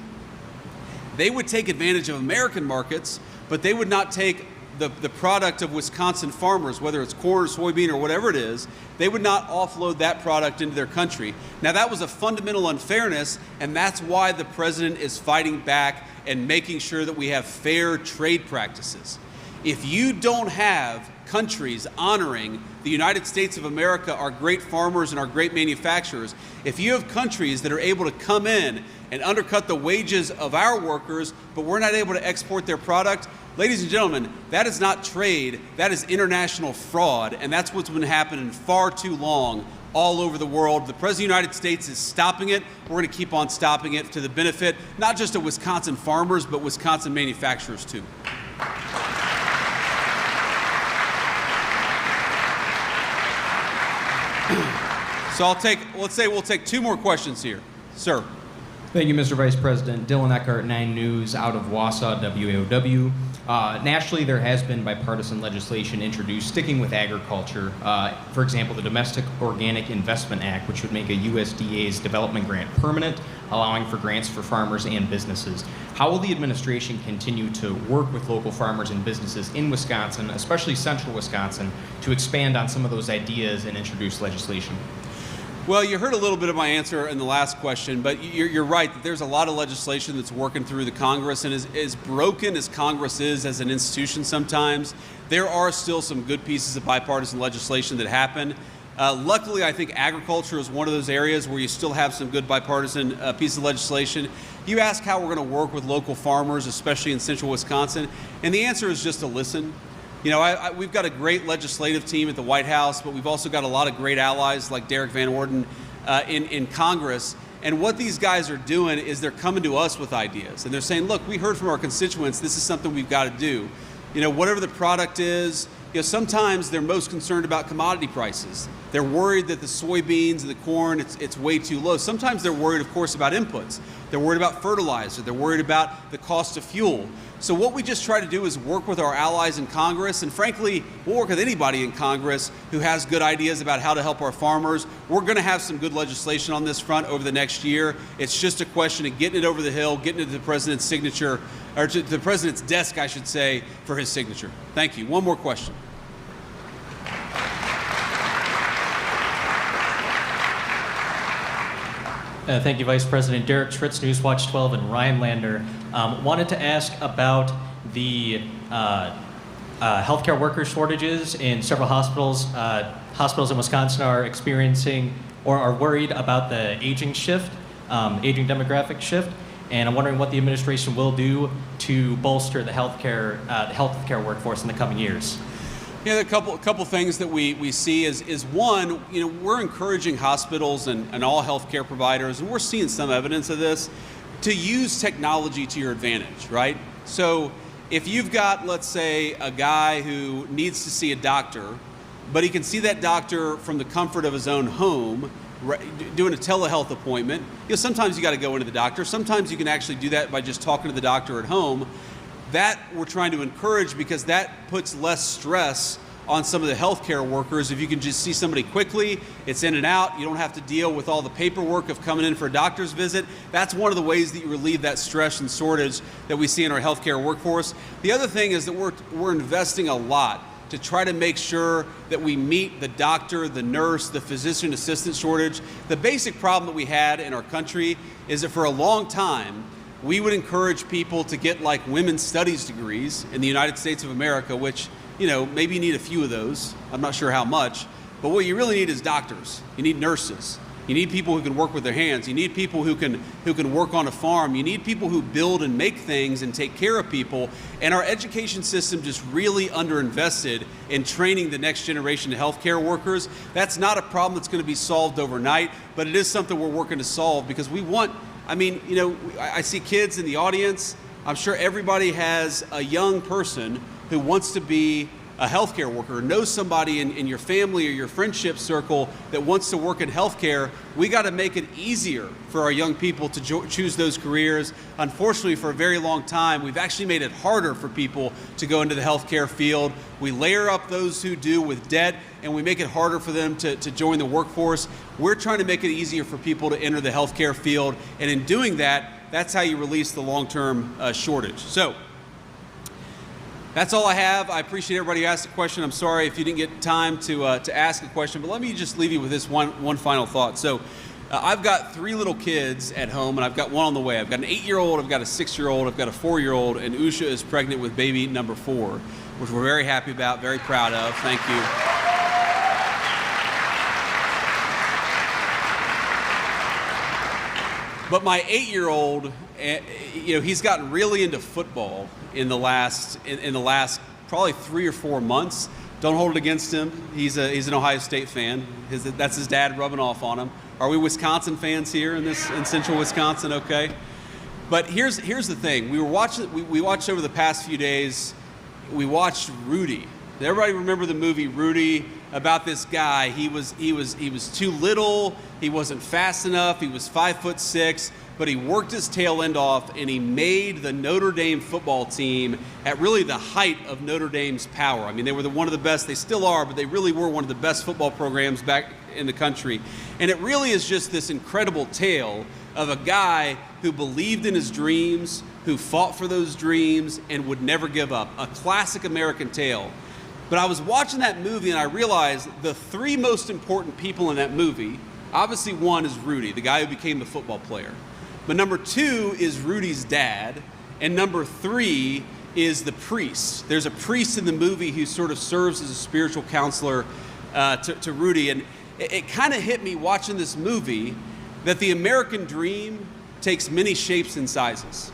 Speaker 2: they would take advantage of American markets, but they would not take the product of Wisconsin farmers, whether it's corn or soybean or whatever it is, they would not offload that product into their country. Now that was a fundamental unfairness, and that's why the president is fighting back and making sure that we have fair trade practices. If you don't have countries honoring the United States of America, our great farmers and our great manufacturers, if you have countries that are able to come in and undercut the wages of our workers, but we're not able to export their product, ladies and gentlemen, that is not trade, that is international fraud, and that's what's been happening far too long all over the world. The President of the United States is stopping it. We're going to keep on stopping it to the benefit, not just of Wisconsin farmers, but Wisconsin manufacturers too. So let's say we'll take 2 more questions here. Sir.
Speaker 3: Thank you, Mr. Vice President. Dylan Eckhart, 9 News, out of Wausau, WAOW. Nationally, there has been bipartisan legislation introduced sticking with agriculture. For example, the Domestic Organic Investment Act, which would make a USDA's development grant permanent, allowing for grants for farmers and businesses. How will the administration continue to work with local farmers and businesses in Wisconsin, especially central Wisconsin, to expand on some of those ideas and introduce legislation?
Speaker 2: Well, you heard a little bit of my answer in the last question, but you're right that there's a lot of legislation that's working through the Congress, and as broken as Congress is as an institution sometimes, there are still some good pieces of bipartisan legislation that happen. Luckily, I think agriculture is one of those areas where you still have some good bipartisan pieces of legislation. You ask how we're going to work with local farmers, especially in central Wisconsin, and the answer is just to listen. You know, we've got a great legislative team at the White House, but we've also got a lot of great allies like Derek Van Orden in Congress. And what these guys are doing is they're coming to us with ideas. And they're saying, look, we heard from our constituents, this is something we've got to do. You know, whatever the product is, you know, sometimes they're most concerned about commodity prices. They're worried that the soybeans and the corn, it's way too low. Sometimes they're worried, of course, about inputs. They're worried about fertilizer. They're worried about the cost of fuel. So what we just try to do is work with our allies in Congress, and frankly, we'll work with anybody in Congress who has good ideas about how to help our farmers. We're going to have some good legislation on this front over the next year. It's just a question of getting it over the hill, getting it to the president's signature, or to the president's desk, I should say, for his signature. Thank you. One more question.
Speaker 8: Thank you, Vice President. Derek Schritz, Newswatch 12 in Rhinelander. Wanted to ask about the healthcare worker shortages in several hospitals. Hospitals in Wisconsin are experiencing or are worried about the aging demographic shift. And I'm wondering what the administration will do to bolster the healthcare workforce in the coming years.
Speaker 2: Yeah, a couple things that we see is one, you know, we're encouraging hospitals and all healthcare providers, and we're seeing some evidence of this, to use technology to your advantage, right? So if you've got, let's say, a guy who needs to see a doctor, but he can see that doctor from the comfort of his own home, doing a telehealth appointment, you know, sometimes you got to go into the doctor. Sometimes you can actually do that by just talking to the doctor at home. That we're trying to encourage because that puts less stress on some of the healthcare workers. If you can just see somebody quickly, it's in and out, you don't have to deal with all the paperwork of coming in for a doctor's visit. That's one of the ways that you relieve that stress and shortage that we see in our healthcare workforce. The other thing is that we're investing a lot to try to make sure that we meet the doctor, the nurse, the physician assistant shortage. The basic problem that we had in our country is that for a long time, we would encourage people to get like women's studies degrees in the United States of America, which, you know, maybe you need a few of those. I'm not sure how much. But what you really need is doctors. You need nurses. You need people who can work with their hands. You need people who can work on a farm. You need people who build and make things and take care of people. And our education system just really underinvested in training the next generation of healthcare workers. That's not a problem that's going to be solved overnight, but it is something we're working to solve because we want, I mean, you know, I see kids in the audience. I'm sure everybody has a young person who wants to be a healthcare worker, knows somebody in your family or your friendship circle that wants to work in healthcare. We got to make it easier for our young people to choose those careers. Unfortunately, for a very long time, we've actually made it harder for people to go into the healthcare field. We layer up those who do with debt, and we make it harder for them to join the workforce. We're trying to make it easier for people to enter the healthcare field, and in doing that, that's how you release the long-term shortage. So that's all I have. I appreciate everybody who asked a question. I'm sorry if you didn't get time to ask a question, but let me just leave you with this one final thought. So I've got 3 little kids at home, and I've got one on the way. I've got an 8-year-old, I've got a 6-year-old, I've got a 4-year-old, and Usha is pregnant with baby number 4, which we're very happy about, very proud of. Thank you. But my 8-year-old, he's gotten really into football in the last probably 3 or 4 months. Don't hold it against him. He's an Ohio State fan. That's his dad rubbing off on him. Are we Wisconsin fans here in central Wisconsin? Okay. But here's the thing. We watched over the past few days. We watched Rudy. Does everybody remember the movie Rudy? About this guy. He was too little. He wasn't fast enough. He was 5'6", but he worked his tail end off, and he made the Notre Dame football team at really the height of Notre Dame's power. I mean, they were one of the best. They still are, but they really were one of the best football programs back in the country. And it really is just this incredible tale of a guy who believed in his dreams, who fought for those dreams, and would never give up. A classic American tale. But I was watching that movie, and I realized the 3 most important people in that movie, obviously one is Rudy, the guy who became the football player. But number 2 is Rudy's dad, and number 3 is the priest. There's a priest in the movie who sort of serves as a spiritual counselor to Rudy. And it kind of hit me watching this movie that the American dream takes many shapes and sizes.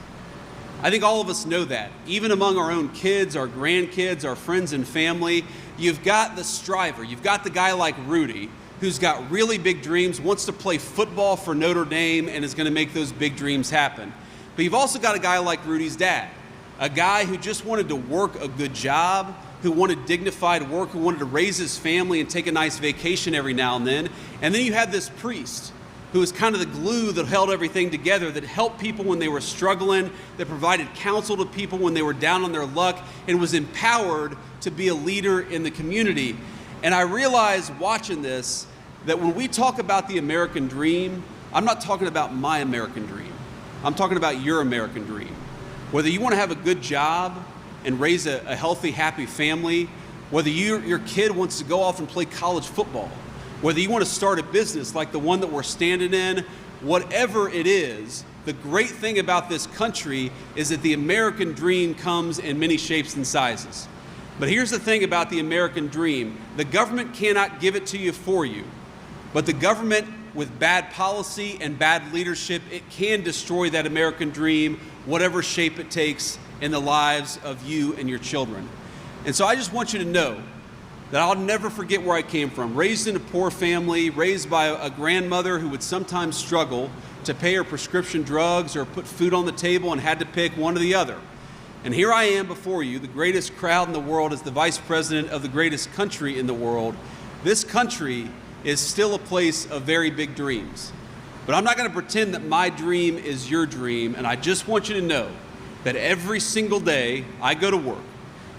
Speaker 2: I think all of us know that. Even among our own kids, our grandkids, our friends and family, you've got the striver. You've got the guy like Rudy, who's got really big dreams, wants to play football for Notre Dame, and is going to make those big dreams happen. But you've also got a guy like Rudy's dad, a guy who just wanted to work a good job, who wanted dignified work, who wanted to raise his family and take a nice vacation every now and then. And then you had this priest, who was kind of the glue that held everything together, that helped people when they were struggling, that provided counsel to people when they were down on their luck, and was empowered to be a leader in the community. And I realized watching this that when we talk about the American dream, I'm not talking about my American dream. I'm talking about your American dream. Whether you want to have a good job and raise a healthy, happy family, whether your kid wants to go off and play college football, whether you want to start a business like the one that we're standing in, whatever it is, the great thing about this country is that the American dream comes in many shapes and sizes. But here's the thing about the American dream. The government cannot give it to you for you. But the government, with bad policy and bad leadership, it can destroy that American dream, whatever shape it takes in the lives of you and your children. And so I just want you to know that I'll never forget where I came from. Raised in a poor family, raised by a grandmother who would sometimes struggle to pay her prescription drugs or put food on the table and had to pick one or the other. And here I am before you, the greatest crowd in the world, as the vice president of the greatest country in the world. This country is still a place of very big dreams. But I'm not going to pretend that my dream is your dream, and I just want you to know that every single day I go to work,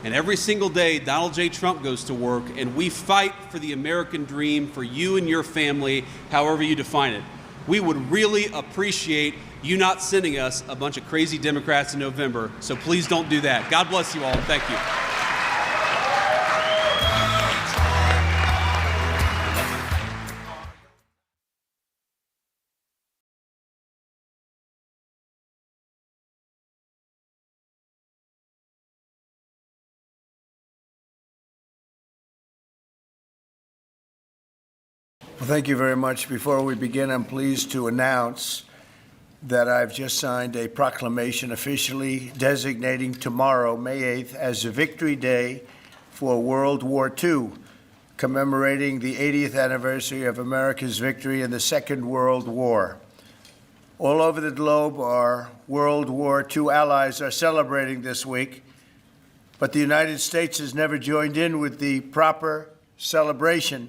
Speaker 2: and every single day Donald J. Trump goes to work, and we fight for the American dream for you and your family, however you define it. We would really appreciate you not sending us a bunch of crazy Democrats in November, so please don't do that. God bless you all. Thank you.
Speaker 9: Well, thank you very much. Before we begin, I'm pleased to announce that I've just signed a proclamation officially designating tomorrow, May 8th, as a Victory Day for World War II, commemorating the 80th anniversary of America's victory in the Second World War. All over the globe, our World War II allies are celebrating this week, but the United States has never joined in with the proper celebration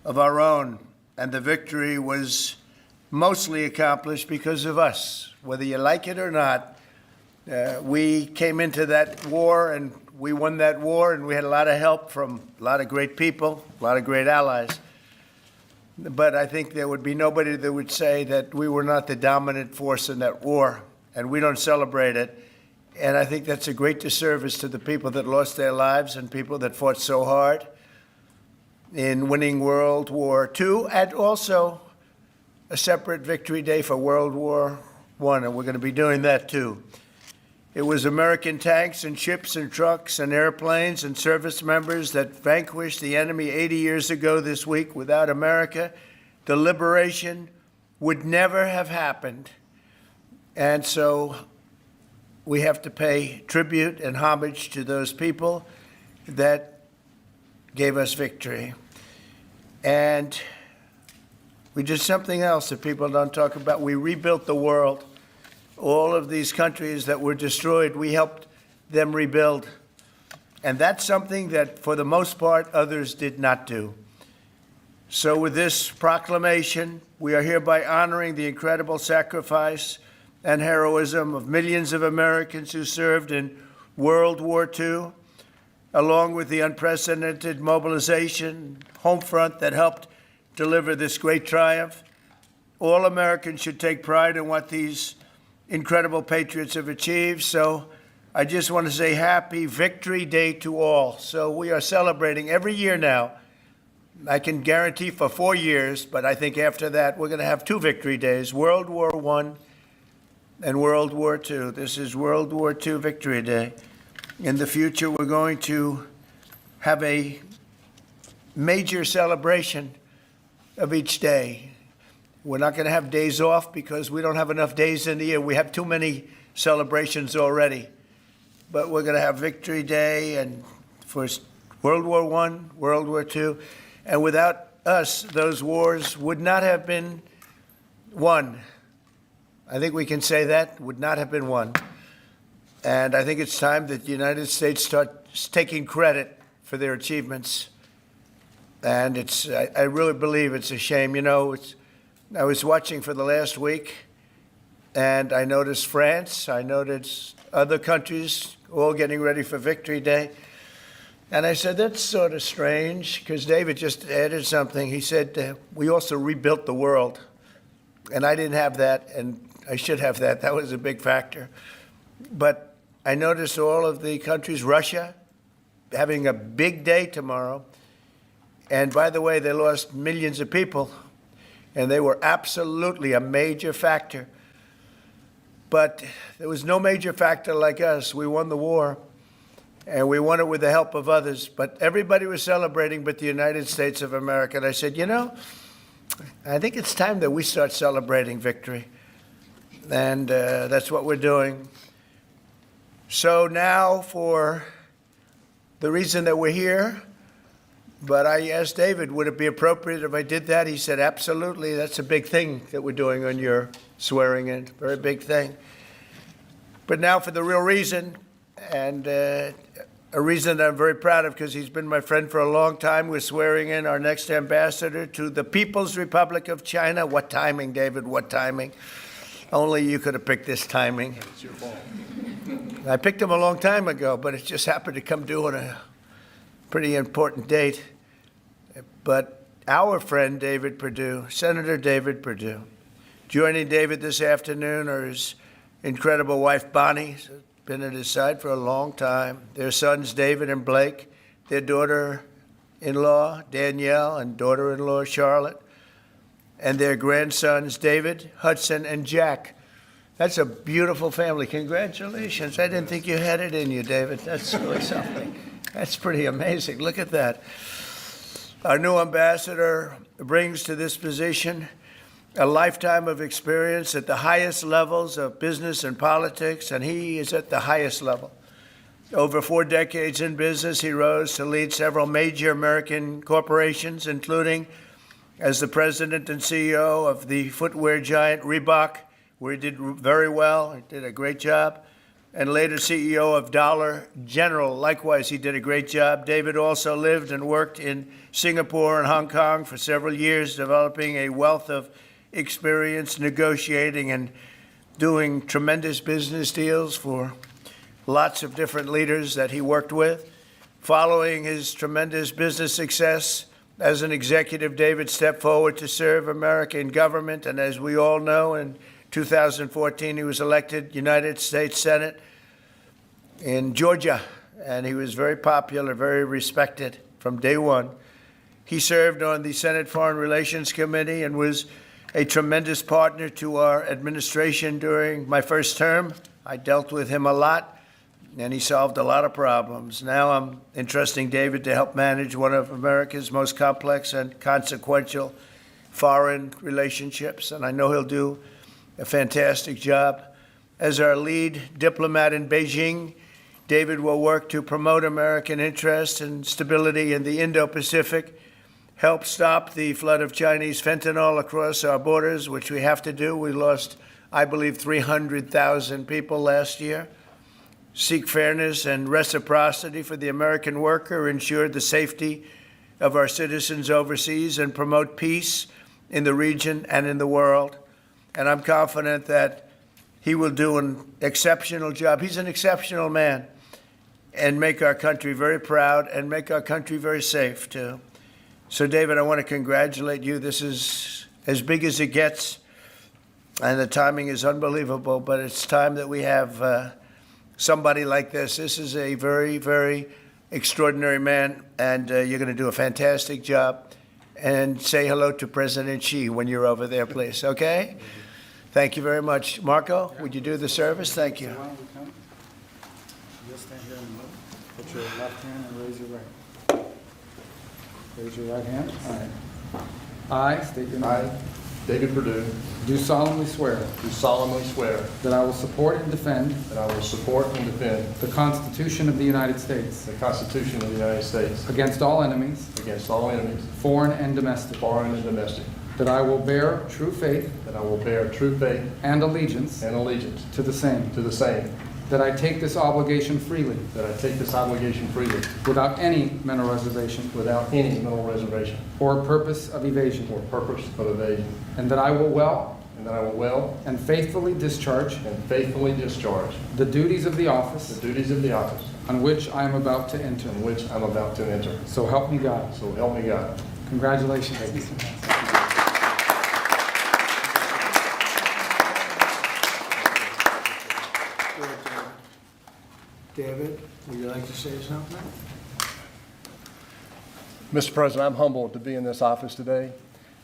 Speaker 9: of our own, and the victory was mostly accomplished because of us. Whether you like it or not, we came into that war and we won that war, and we had a lot of help from a lot of great people, a lot of great allies. But I think there would be nobody that would say that we were not the dominant force in that war, and we don't celebrate it. And I think that's a great disservice to the people that lost their lives and people that fought so hard in winning World War II, and also a separate Victory Day for World War I, and we're going to be doing that too. It was American tanks and ships and trucks and airplanes and service members that vanquished the enemy 80 years ago this week. Without America, the liberation would never have happened. And so we have to pay tribute and homage to those people that gave us victory. And we did something else that people don't talk about. We rebuilt the world. All of these countries that were destroyed, we helped them rebuild. And that's something that, for the most part, others did not do. So with this proclamation, we are hereby honoring the incredible sacrifice and heroism of millions of Americans who served in World War II, along with the unprecedented mobilization, home front that helped deliver this great triumph. All Americans should take pride in what these incredible patriots have achieved. So I just want to say happy Victory Day to all. So we are celebrating every year now. I can guarantee for 4 years, but I think after that we're going to have 2 Victory Days, World War I and World War II. This is World War II Victory Day. In the future, we're going to have a major celebration of each day. We're not going to have days off because we don't have enough days in the year. We have too many celebrations already. But we're going to have Victory Day and for World War I, World War II. And without us, those wars would not have been won. I think we can say that, would not have been won. And I think it's time that the United States starts taking credit for their achievements. And I really believe it's a shame. You know, I was watching for the last week, and I noticed France, I noticed other countries all getting ready for Victory Day. And I said, that's sort of strange, because David just added something. He said, we also rebuilt the world. And I didn't have that, and I should have that. That was a big factor. But I noticed all of the countries, Russia, having a big day tomorrow. And by the way, they lost millions of people, and they were absolutely a major factor. But there was no major factor like us. We won the war, and we won it with the help of others. But everybody was celebrating but the United States of America. And I said, you know, I think it's time that we start celebrating victory. And that's what we're doing. So now for the reason that we're here, but I asked David, would it be appropriate if I did that? He said, absolutely. That's a big thing that we're doing on your swearing in, very big thing. But now for the real reason, and a reason that I'm very proud of because he's been my friend for a long time. We're swearing in our next ambassador to the People's Republic of China. What timing, David, what timing? Only you could have picked this timing. It's your fault. I picked him a long time ago, but it just happened to come due on a pretty important date. But our friend David Perdue, Senator David Perdue, joining David this afternoon are his incredible wife, Bonnie, been at his side for a long time. Their sons, David and Blake, their daughter-in-law, Danielle, and daughter-in-law, Charlotte, and their grandsons, David, Hudson, and Jack. That's a beautiful family. Congratulations. I didn't think you had it in you, David. That's really something. That's pretty amazing. Look at that. Our new ambassador brings to this position a lifetime of experience at the highest levels of business and politics, and he is at the highest level. Over 4 decades in business, he rose to lead several major American corporations, including as the president and CEO of the footwear giant Reebok, where he did very well, he did a great job, and later CEO of Dollar General. Likewise, he did a great job. David also lived and worked in Singapore and Hong Kong for several years, developing a wealth of experience negotiating and doing tremendous business deals for lots of different leaders that he worked with. Following his tremendous business success as an executive, David stepped forward to serve America in government, and as we all know, in 2014 he was elected United States Senate in Georgia, and he was very popular, very respected from day one. He served on the Senate Foreign Relations Committee and was a tremendous partner to our administration during my first term. I dealt with him a lot, and he solved a lot of problems. Now I'm entrusting David to help manage one of America's most complex and consequential foreign relationships, and I know he'll do a fantastic job. As our lead diplomat in Beijing, David will work to promote American interests and stability in the Indo-Pacific, help stop the flood of Chinese fentanyl across our borders, which we have to do. We lost, I believe, 300,000 people last year. Seek fairness and reciprocity for the American worker, ensure the safety of our citizens overseas, and promote peace in the region and in the world. And I'm confident that he will do an exceptional job. He's an exceptional man, and make our country very proud and make our country very safe, too. So, David, I want to congratulate you. This is as big as it gets, and the timing is unbelievable, but it's time that we have somebody like this. This is a very, very extraordinary man, and you're going to do a fantastic job. And say hello to President Xi when you're over there, please, okay? Thank you very much. Marco, would you do the service? Thank you.
Speaker 10: Just stand here in the middle. Put your left hand and raise your right. Raise your right hand. All right. I state your name.
Speaker 11: I, David Perdue,
Speaker 10: Do solemnly swear
Speaker 11: do solemnly swear
Speaker 10: that I will support and defend
Speaker 11: that I will support and defend
Speaker 10: the Constitution of the United States
Speaker 11: the Constitution of the United States
Speaker 10: against all enemies,
Speaker 11: against all enemies,
Speaker 10: foreign and domestic,
Speaker 11: foreign and domestic,
Speaker 10: that I will bear true faith
Speaker 11: that I will bear true faith
Speaker 10: and allegiance
Speaker 11: and allegiance
Speaker 10: to the same,
Speaker 11: to the same,
Speaker 10: that I take this obligation freely
Speaker 11: that I take this obligation freely
Speaker 10: without any mental reservation
Speaker 11: without any mental reservation
Speaker 10: or purpose of evasion,
Speaker 11: or purpose of evasion,
Speaker 10: and that I will well
Speaker 11: and that I will well
Speaker 10: and faithfully discharge
Speaker 11: and faithfully discharge
Speaker 10: the duties of the
Speaker 11: the
Speaker 10: office
Speaker 11: duties of the office
Speaker 10: on which I am about to enter.
Speaker 11: in which I'm about to enter.
Speaker 10: So help me God.
Speaker 11: So help me God.
Speaker 10: Congratulations, Mr. Vance.
Speaker 9: David, would you like to say something?
Speaker 11: Mr. President, I'm humbled to be in this office today.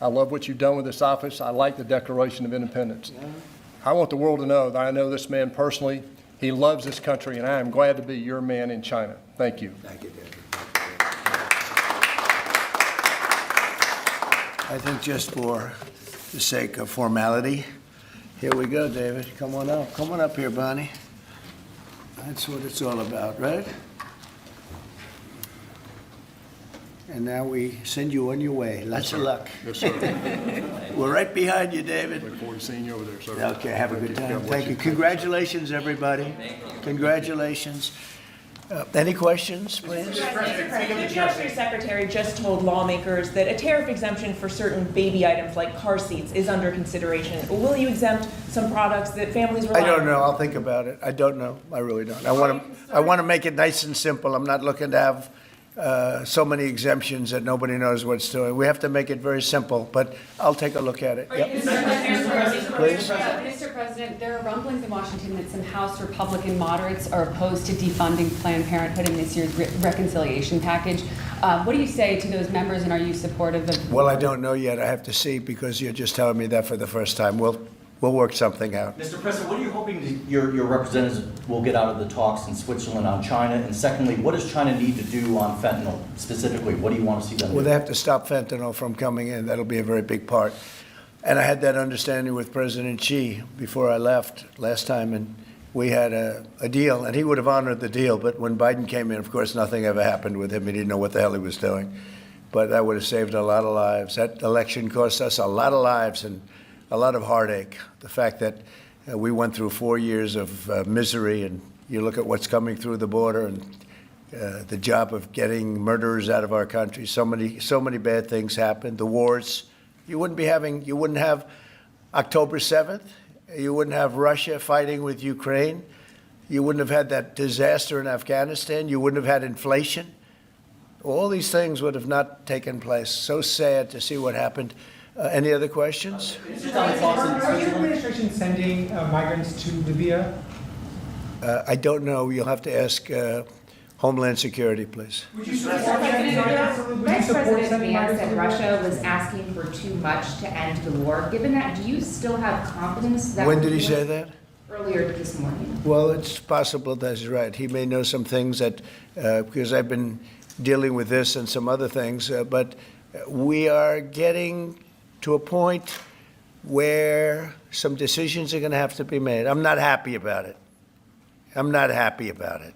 Speaker 11: I love what you've done with this office. I like the Declaration of Independence. I want the world to know that I know this man personally. He loves this country, and I am glad to be your man in China. Thank you.
Speaker 9: Thank you, David. I think just for the sake of formality, here we go, David. Come on up. Come on up here, Bonnie. That's what it's all about, right? And now we send you on your way. Lots of luck.
Speaker 11: Yes, sir.
Speaker 9: We're right behind you, David.
Speaker 11: Look forward to seeing you over there, sir.
Speaker 9: Okay, have a good time.
Speaker 11: God bless
Speaker 9: Thank you. Congratulations, everybody. Congratulations. Any questions, please?
Speaker 12: Mr. President, the Justice Secretary just told lawmakers that a tariff exemption for certain baby items like car seats is under consideration. Will you exempt some products that families rely
Speaker 9: I
Speaker 12: on?
Speaker 9: don't know. I'll think about it. I don't know. I really don't. I want to make it nice and simple. I'm not looking to have so many exemptions that nobody knows what's doing. We have to make it very simple, but I'll take a look at it. Yep. Please.
Speaker 13: Mr. President, there are rumblings in Washington that some House Republican moderates are opposed to defunding Planned Parenthood in this year's reconciliation package. What do you say to those members, and are you supportive of?
Speaker 9: Well, I don't know yet. I have to see, because you're just telling me that for the first time. We'll work something out.
Speaker 14: Mr. President, what are you hoping your representatives will get out of the talks in Switzerland on China? And secondly, what does China need to do on fentanyl specifically? What do you want to see them do?
Speaker 9: Well, they have to stop fentanyl from coming in. That'll be a very big part. And I had that understanding with President Xi before I left last time, and we had a deal, and he would have honored the deal. But when Biden came in, of course, nothing ever happened with him. He didn't know what the hell he was doing. But that would have saved a lot of lives. That election cost us a lot of lives and a lot of heartache. The fact that we went through 4 years of misery, and you look at what's coming through the border, and the job of getting murderers out of our country. So many bad things happened. The wars. You wouldn't have October 7th. You wouldn't have Russia fighting with Ukraine. You wouldn't have had that disaster in Afghanistan. You wouldn't have had inflation. All these things would have not taken place. So sad to see what happened. Any other questions?
Speaker 15: Are your administration sending migrants to Libya?
Speaker 9: I don't know. You'll have to ask Homeland Security, please.
Speaker 16: Vice President Vance said Russia was asking for too much to end the war. Given that, do you still have confidence that...
Speaker 9: When did he say that?
Speaker 16: Earlier this morning.
Speaker 9: Well, it's possible that's right. He may know some things that, because I've been dealing with this and some other things, but we are getting to a point where some decisions are going to have to be made. I'm not happy about it. I'm not happy about it.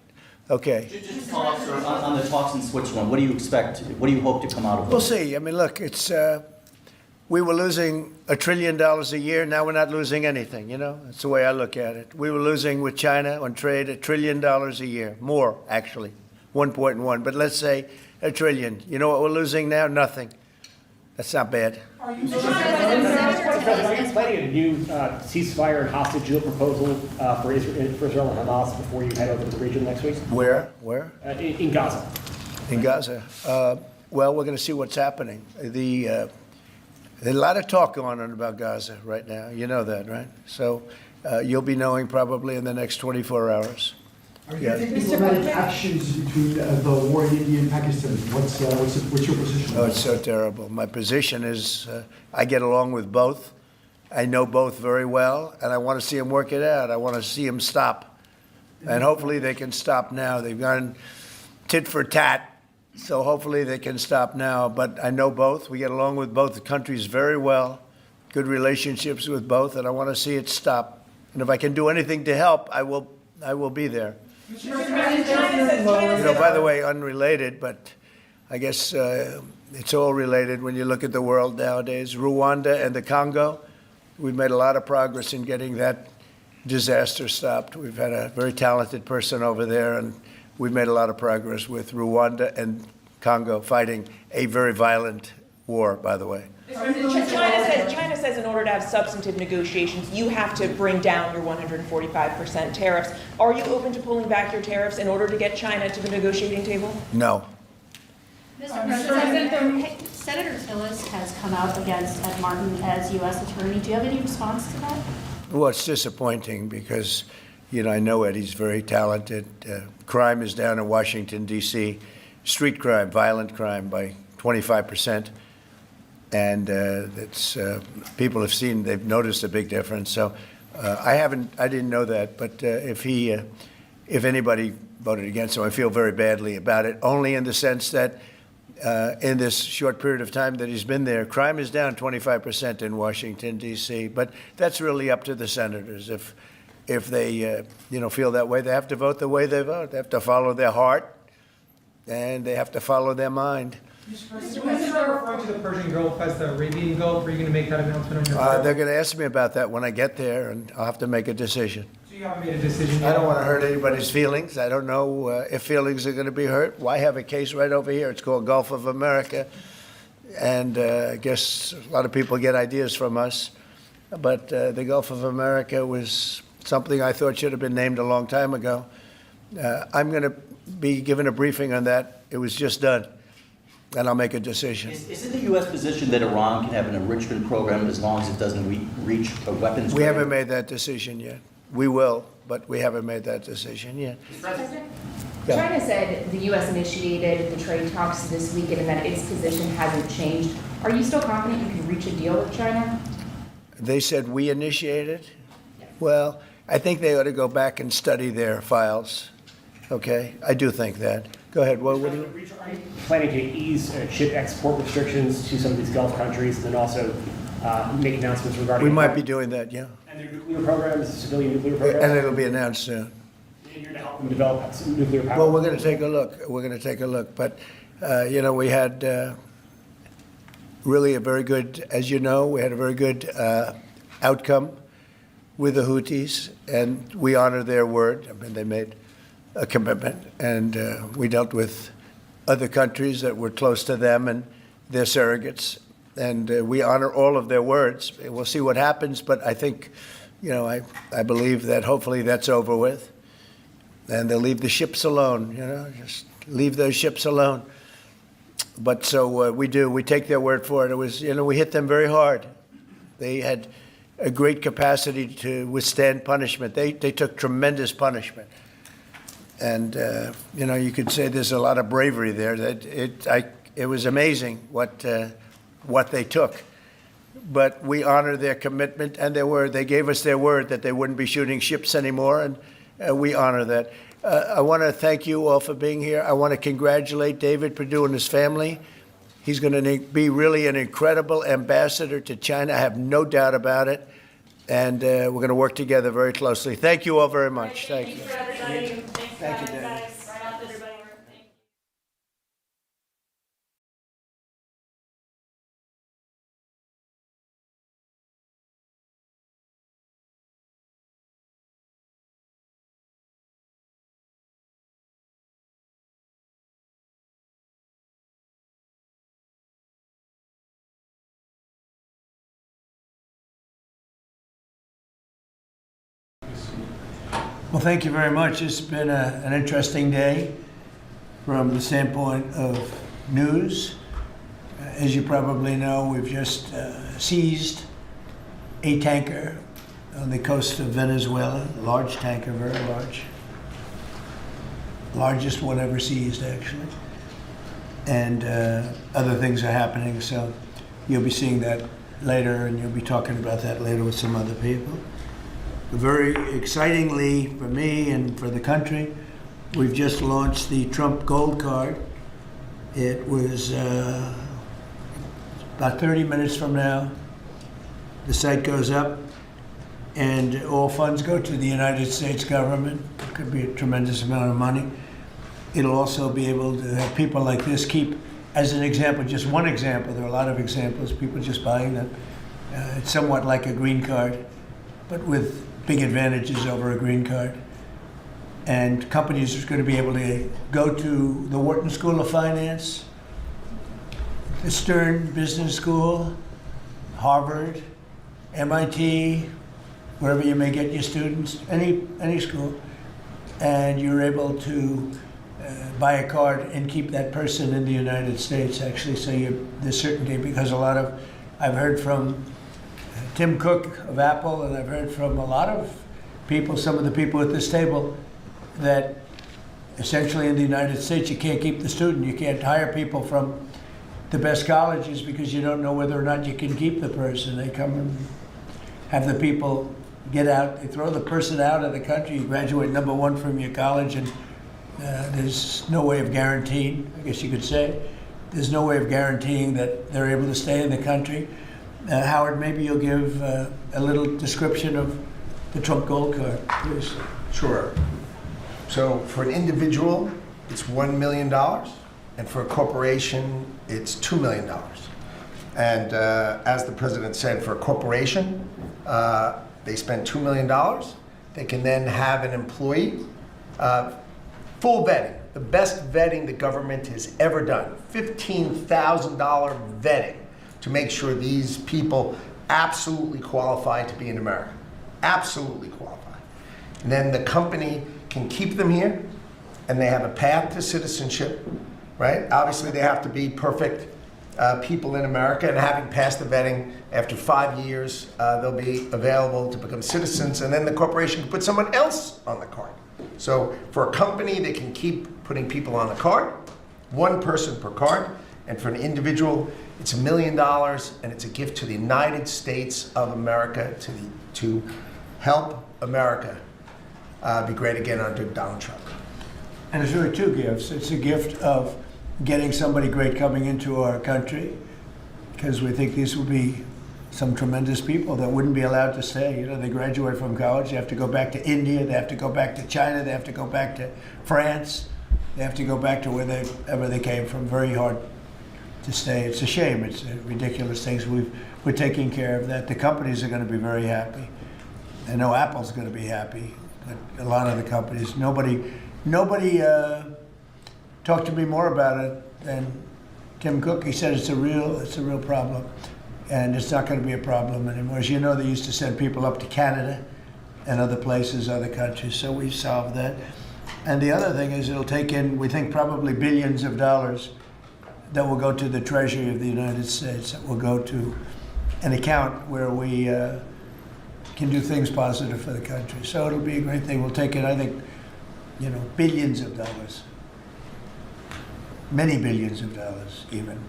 Speaker 9: Okay.
Speaker 14: Just follow up, sir, on the talks in Switzerland. What do you expect? What do you hope to come out of
Speaker 9: We'll
Speaker 14: those?
Speaker 9: see. I mean, look, it's we were losing $1 trillion a year. Now we're not losing anything. You know, that's the way I look at it. We were losing with China on trade $1 trillion a year, more actually, 1.1. But let's say $1 trillion. You know what we're losing now? Nothing. That's not bad.
Speaker 15: Are you planning a new ceasefire and hostage deal proposal for Israel and Hamas before you head over to the region next week?
Speaker 9: Where?
Speaker 15: In Gaza.
Speaker 9: In Gaza. Well, we're going to see what's happening. There's a lot of talk going on about Gaza right now. You know that, right? So you'll be knowing probably in the next 24 hours.
Speaker 17: Are you taking diplomatic actions between the war in India and Pakistan? What's your position?
Speaker 9: Oh, it's so terrible. My position is I get along with both. I know both very well, and I want to see them work it out. I want to see them stop. And hopefully they can stop now. They've gone tit for tat, so hopefully they can stop now. But I know both. We get along with both countries very well, good relationships with both, and I want to see it stop. And if I can do anything to help, I will be there. You know, by the way, unrelated, but I guess it's all related when you look at the world nowadays. Rwanda and the Congo, we've made a lot of progress in getting that disaster stopped. We've had a very talented person over there, and we've made a lot of progress with Rwanda and Congo fighting a very violent war, by the way.
Speaker 12: China says in order to have substantive negotiations, you have to bring down your 145% tariffs. Are you open to pulling back your tariffs in order to get China to the negotiating table?
Speaker 9: No.
Speaker 18: Mr. President, Senator Tillis has come out against Ed Martin as U.S. Attorney. Do you have any response to that?
Speaker 9: Well, it's disappointing because, you know, I know Eddie's very talented. Crime is down in Washington, D.C. Street crime, violent crime by 25%. And people have seen, they've noticed a big difference. So I didn't know that. But if anybody voted against him, I feel very badly about it, only in the sense that in this short period of time that he's been there, crime is down 25% in Washington, D.C. But that's really up to the senators. If they feel that way, they have to vote the way they vote. They have to follow their heart, and they have to follow their mind.
Speaker 10: Mr. President, referring to the Persian Gulf as the Arabian Gulf, are you going to make that announcement on your part?
Speaker 9: They're going to ask me about that when I get there, and I'll have to make a decision.
Speaker 10: So you haven't made a decision yet?
Speaker 9: I don't want to hurt anybody's feelings. I don't know if feelings are going to be hurt. Why have a case right over here? It's called Gulf of America. And I guess a lot of people get ideas from us. But the Gulf of America was something I thought should have been named a long time ago. I'm going to be given a briefing on that. It was just done. And I'll make a decision.
Speaker 14: Is it the U.S. position that Iran can have an enrichment program as long as it doesn't reach a weapons?
Speaker 9: We haven't made that decision yet. We will, but we haven't made that decision yet.
Speaker 16: President?
Speaker 9: Yeah.
Speaker 16: China said the U.S. initiated the trade talks this weekend and that its position hasn't changed. Are you still confident you can reach a deal with China?
Speaker 9: They said we initiated? Well, I think they ought to go back and study their files. Okay? I do think that. Go ahead. What do you?
Speaker 15: Are you planning to ease chip export restrictions to some of these Gulf countries, and then also make announcements regarding?
Speaker 9: We might be doing that, yeah.
Speaker 15: And their nuclear programs, civilian nuclear programs.
Speaker 9: And it'll be announced soon.
Speaker 15: And you're to help them develop some nuclear power.
Speaker 9: Well, we're going to take a look. We're going to take a look. But we had really a very good, as you know, we had a very good outcome with the Houthis, and we honor their word. I mean, they made a commitment, and we dealt with other countries that were close to them and their surrogates, and we honor all of their words. We'll see what happens, but I think, I believe that hopefully that's over with, and they'll leave the ships alone, just leave those ships alone. But so we do. We take their word for it. It was, we hit them very hard. They had a great capacity to withstand punishment. They took tremendous punishment. And, you could say there's a lot of bravery there. It was amazing what they took. But we honor their commitment and their word. They gave us their word that they wouldn't be shooting ships anymore, and we honor that. I want to thank you all for being here. I want to congratulate David Perdue and his family. He's going to be really an incredible ambassador to China. I have no doubt about it. And we're going to work together very closely. Thank you all very much. Thank you. Thank you, David. Well, thank you very much. It's been an interesting day from the standpoint of news. As you probably know, we've just seized a tanker on the coast of Venezuela, a large tanker, very large. Largest one ever seized, actually. And other things are happening, so you'll be seeing that later, and you'll be talking about that later with some other people. Very excitingly for me and for the country, we've just launched the Trump Gold Card. It was about 30 minutes from now. The site goes up, and all funds go to the United States government. It could be a tremendous amount of money. It'll also be able to have people like this keep, as an example, just one example, there are a lot of examples, people just buying them. It's somewhat like a green card, but with big advantages over a green card. And companies are going to be able to go to the Wharton School of Finance, the Stern Business School, Harvard, MIT, wherever you may get your students, any school, and you're able to buy a card and keep that person in the United States, actually, so there's certainty, because I've heard from Tim Cook of Apple, and I've heard from a lot of people, some of the people at this table, that essentially in the United States you can't keep the student. You can't hire people from the best colleges because you don't know whether or not you can keep the person. They come and have the people get out, they throw the person out of the country. You graduate number one from your college, and there's no way of guaranteeing, I guess you could say, there's no way of guaranteeing that they're able to stay in the country. Howard, maybe you'll give a little description of the Trump Gold Card, please.
Speaker 19: Sure. So for an individual, it's $1 million, and for a corporation, it's $2 million. And as the president said, for a corporation, they spend $2 million. They can then have an employee, full vetting, the best vetting the government has ever done, $15,000 vetting, to make sure these people absolutely qualify to be in America. Absolutely qualify. And then the company can keep them here, and they have a path to citizenship, right? Obviously, they have to be perfect people in America, and having passed the vetting, after 5 years, they'll be available to become citizens, and then the corporation can put someone else on the card. So for a company, they can keep putting people on the card, one person per card, and for an individual, it's $1 million, and it's a gift to the United States of America to help America be great again under Donald Trump.
Speaker 9: And it's really two gifts. It's a gift of getting somebody great coming into our country, because we think these will be some tremendous people that wouldn't be allowed to stay. You know, they graduate from college, they have to go back to India, they have to go back to China, they have to go back to France, they have to go back to wherever they came from. Very hard to stay. It's a shame. It's ridiculous things. We're taking care of that. The companies are going to be very happy. I know Apple's going to be happy, but a lot of the companies, nobody talked to me more about it than Tim Cook. He said it's a real problem, and it's not going to be a problem anymore. As you know, they used to send people up to Canada and other places, other countries, so we've solved that. And the other thing is it'll take in, we think, probably billions of dollars that will go to the Treasury of the United States, that will go to an account where we can do things positive for the country. So it'll be a great thing. We'll take in, I think, billions of dollars, many billions of dollars even.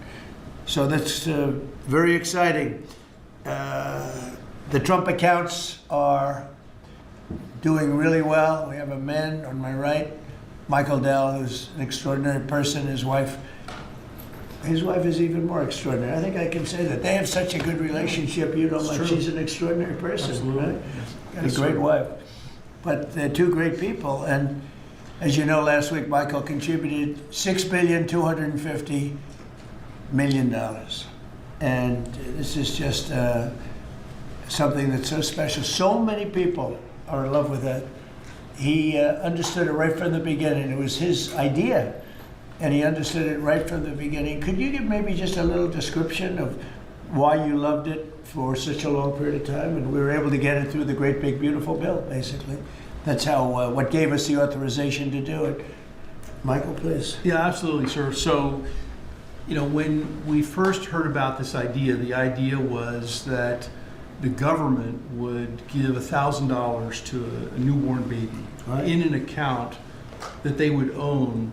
Speaker 9: So that's very exciting. The Trump accounts are doing really well. We have a man on my right, Michael Dell, who's an extraordinary person. His wife is even more extraordinary. I think I can say that. They have such a good relationship. You know, like she's an extraordinary person.
Speaker 10: Absolutely.
Speaker 9: Right? Got a great wife. But they're two great people. And as you know, last week Michael contributed $6,250,000,000. And this is just something that's so special. So many people are in love with that. He understood it right from the beginning. It was his idea, and he understood it right from the beginning. Could you give maybe just a little description of why you loved it for such a long period of time? And we were able to get it through the great big beautiful bill, basically. That's how what gave us the authorization to do it. Michael, please.
Speaker 20: Yeah, absolutely, sir. So, when we first heard about this idea, the idea was that the government would give $1,000 to a newborn baby in an account that they would own,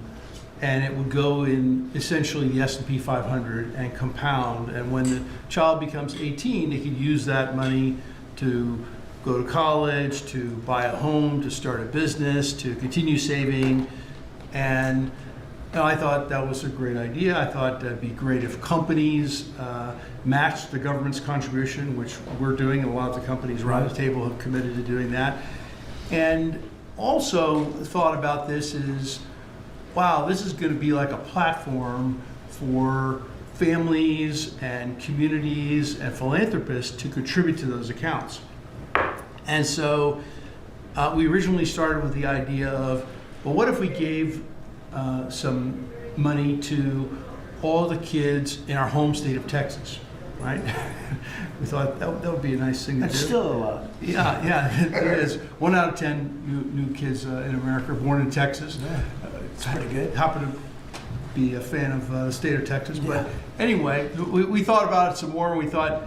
Speaker 20: and it would go in essentially the S&P 500 and compound. And when the child becomes 18, they could use that money to go to college, to buy a home, to start a business, to continue saving. And I thought that was a great idea. I thought it'd be great if companies matched the government's contribution, which we're doing, and a lot of the companies around the table have committed to doing that. And also the thought about this is, wow, this is going to be like a platform for families and communities and philanthropists to contribute to those accounts. And so we originally started with the idea of, well, what if we gave some money to all the kids in our home state of Texas, right? We thought that would be a nice thing to do.
Speaker 9: That's still a lot.
Speaker 20: Yeah, it is. 1 out of 10 new kids in America are born in Texas.
Speaker 9: Yeah, it's pretty good.
Speaker 20: Happen to be a fan of the state of Texas. But anyway, we thought about it some more, and we thought,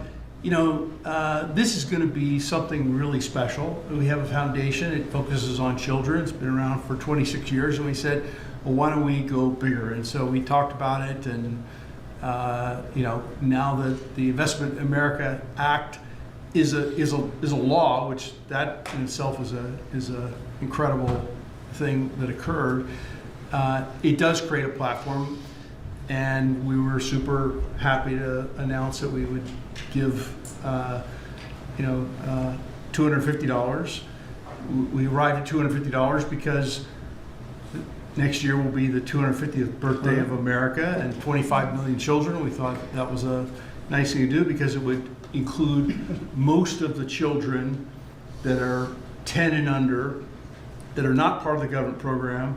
Speaker 20: this is going to be something really special. We have a foundation. It focuses on children. It's been around for 26 years, and we said, well, why don't we go bigger? And so we talked about it, and now that the Investment America Act is a law, which that in itself is a incredible thing that occurred. It does create a platform, and we were super happy to announce that we would give $250. We arrived at $250 because next year will be the 250th birthday of America and 25 million children. We thought that was a nice thing to do because it would include most of the children that are 10 and under, that are not part of the government program,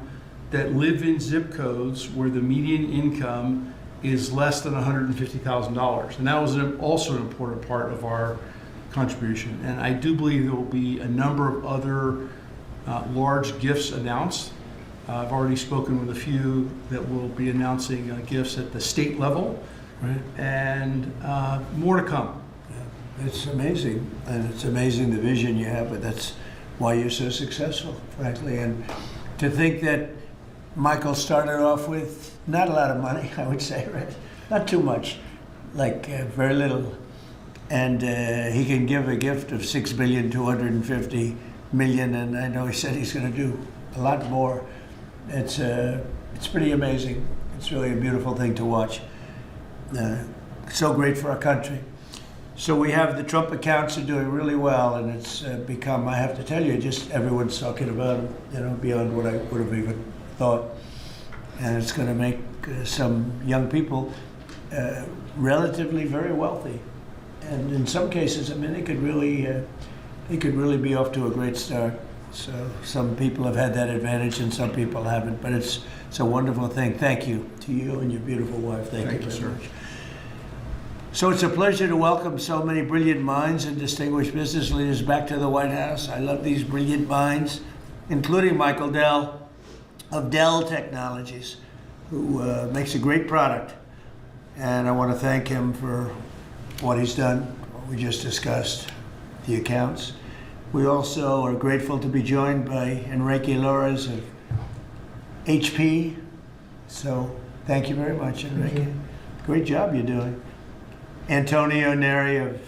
Speaker 20: that live in zip codes where the median income is less than $150,000. And that was also an important part of our contribution. And I do believe there will be a number of other large gifts announced. I've already spoken with a few that will be announcing gifts at the state level, and more to come.
Speaker 9: Yeah, it's amazing, and it's amazing the vision you have, but that's why you're so successful, frankly. And to think that Michael started off with not a lot of money, I would say, right? Not too much, like very little. And he can give a gift of $6,250,000,000, and I know he said he's going to do a lot more. It's pretty amazing. It's really a beautiful thing to watch. So great for our country. So we have the Trump accounts are doing really well, and it's become, I have to tell you, just everyone's talking about them, beyond what I would have even thought. And it's going to make some young people relatively very wealthy. And in some cases, they could really be off to a great start. So some people have had that advantage and some people haven't, but it's a wonderful thing. Thank you to you and your beautiful wife. Thank you very much. So it's a pleasure to welcome so many brilliant minds and distinguished business leaders back to the White House. I love these brilliant minds, including Michael Dell of Dell Technologies, who makes a great product. And I want to thank him for what he's done, what we just discussed, the accounts. We also are grateful to be joined by Enrique Lores of HP. So thank you very much, Enrique. Great job you're doing. Antonio Neri of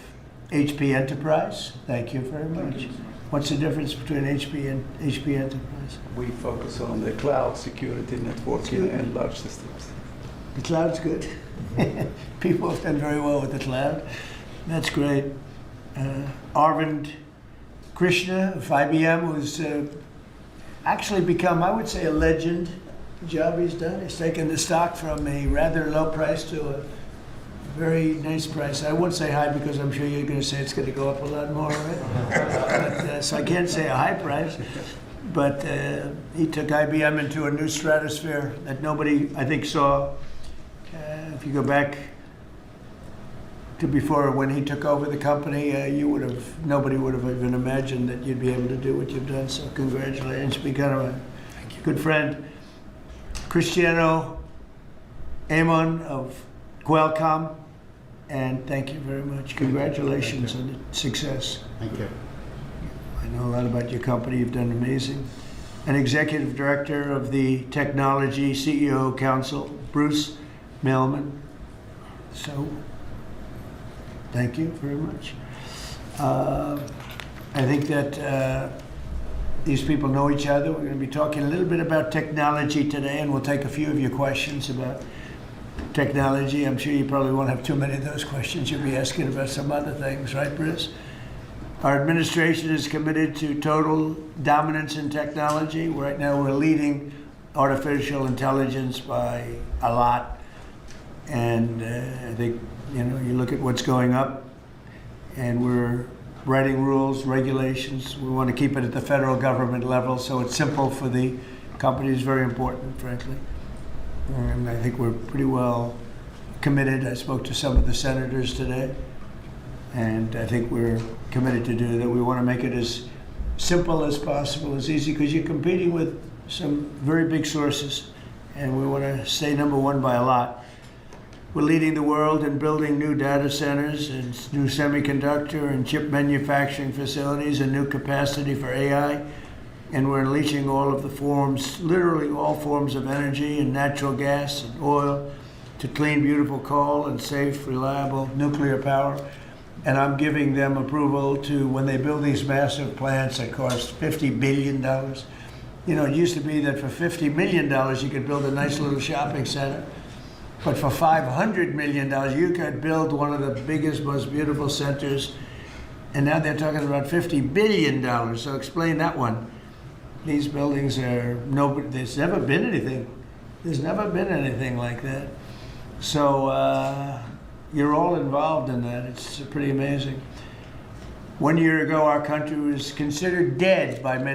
Speaker 9: HP Enterprise. Thank you very much. What's the difference between HP and HP Enterprise?
Speaker 21: We focus on the cloud security, networking, and large systems.
Speaker 9: The cloud's good. People have done very well with the cloud. That's great. Arvind Krishna of IBM, who's actually become, I would say, a legend. The job he's done. He's taken the stock from a rather low price to a very nice price. I won't say high because I'm sure you're going to say it's going to go up a lot more, right? So I can't say a high price. But he took IBM into a new stratosphere that nobody, I think, saw. If you go back to before when he took over the company, nobody would have even imagined that you'd be able to do what you've done. So congratulations, become a good friend. Cristiano Amon of Qualcomm, and thank you very much. Congratulations on the success.
Speaker 17: Thank you.
Speaker 9: I know a lot about your company. You've done amazing. And Executive Director of the Technology CEO Council, Bruce Mailman. So, thank you very much. I think that these people know each other. We're going to be talking a little bit about technology today, and we'll take a few of your questions about technology. I'm sure you probably won't have too many of those questions. You'll be asking about some other things, right, Bruce? Our administration is committed to total dominance in technology. Right now, we're leading artificial intelligence by a lot. And I think, you look at what's going up, and we're writing rules, regulations. We want to keep it at the federal government level, so it's simple for the companies, very important, frankly. And I think we're pretty well committed. I spoke to some of the senators today, and I think we're committed to do that. We want to make it as simple as possible, as easy, because you're competing with some very big sources, and we want to stay number one by a lot. We're leading the world in building new data centers and new semiconductor and chip manufacturing facilities and new capacity for AI. And we're unleashing all of the forms, literally all forms of energy and natural gas and oil to clean, beautiful coal and safe, reliable nuclear power. And I'm giving them approval to, when they build these massive plants that cost $50 billion. It used to be that for $50 million, you could build a nice little shopping center. But for $500 million, you could build one of the biggest, most beautiful centers. And now they're talking about $50 billion. So explain that one. These buildings are, there's never been anything. There's never been anything like that. So you're all involved in that. It's pretty amazing. 1 year ago, our country was considered dead by many.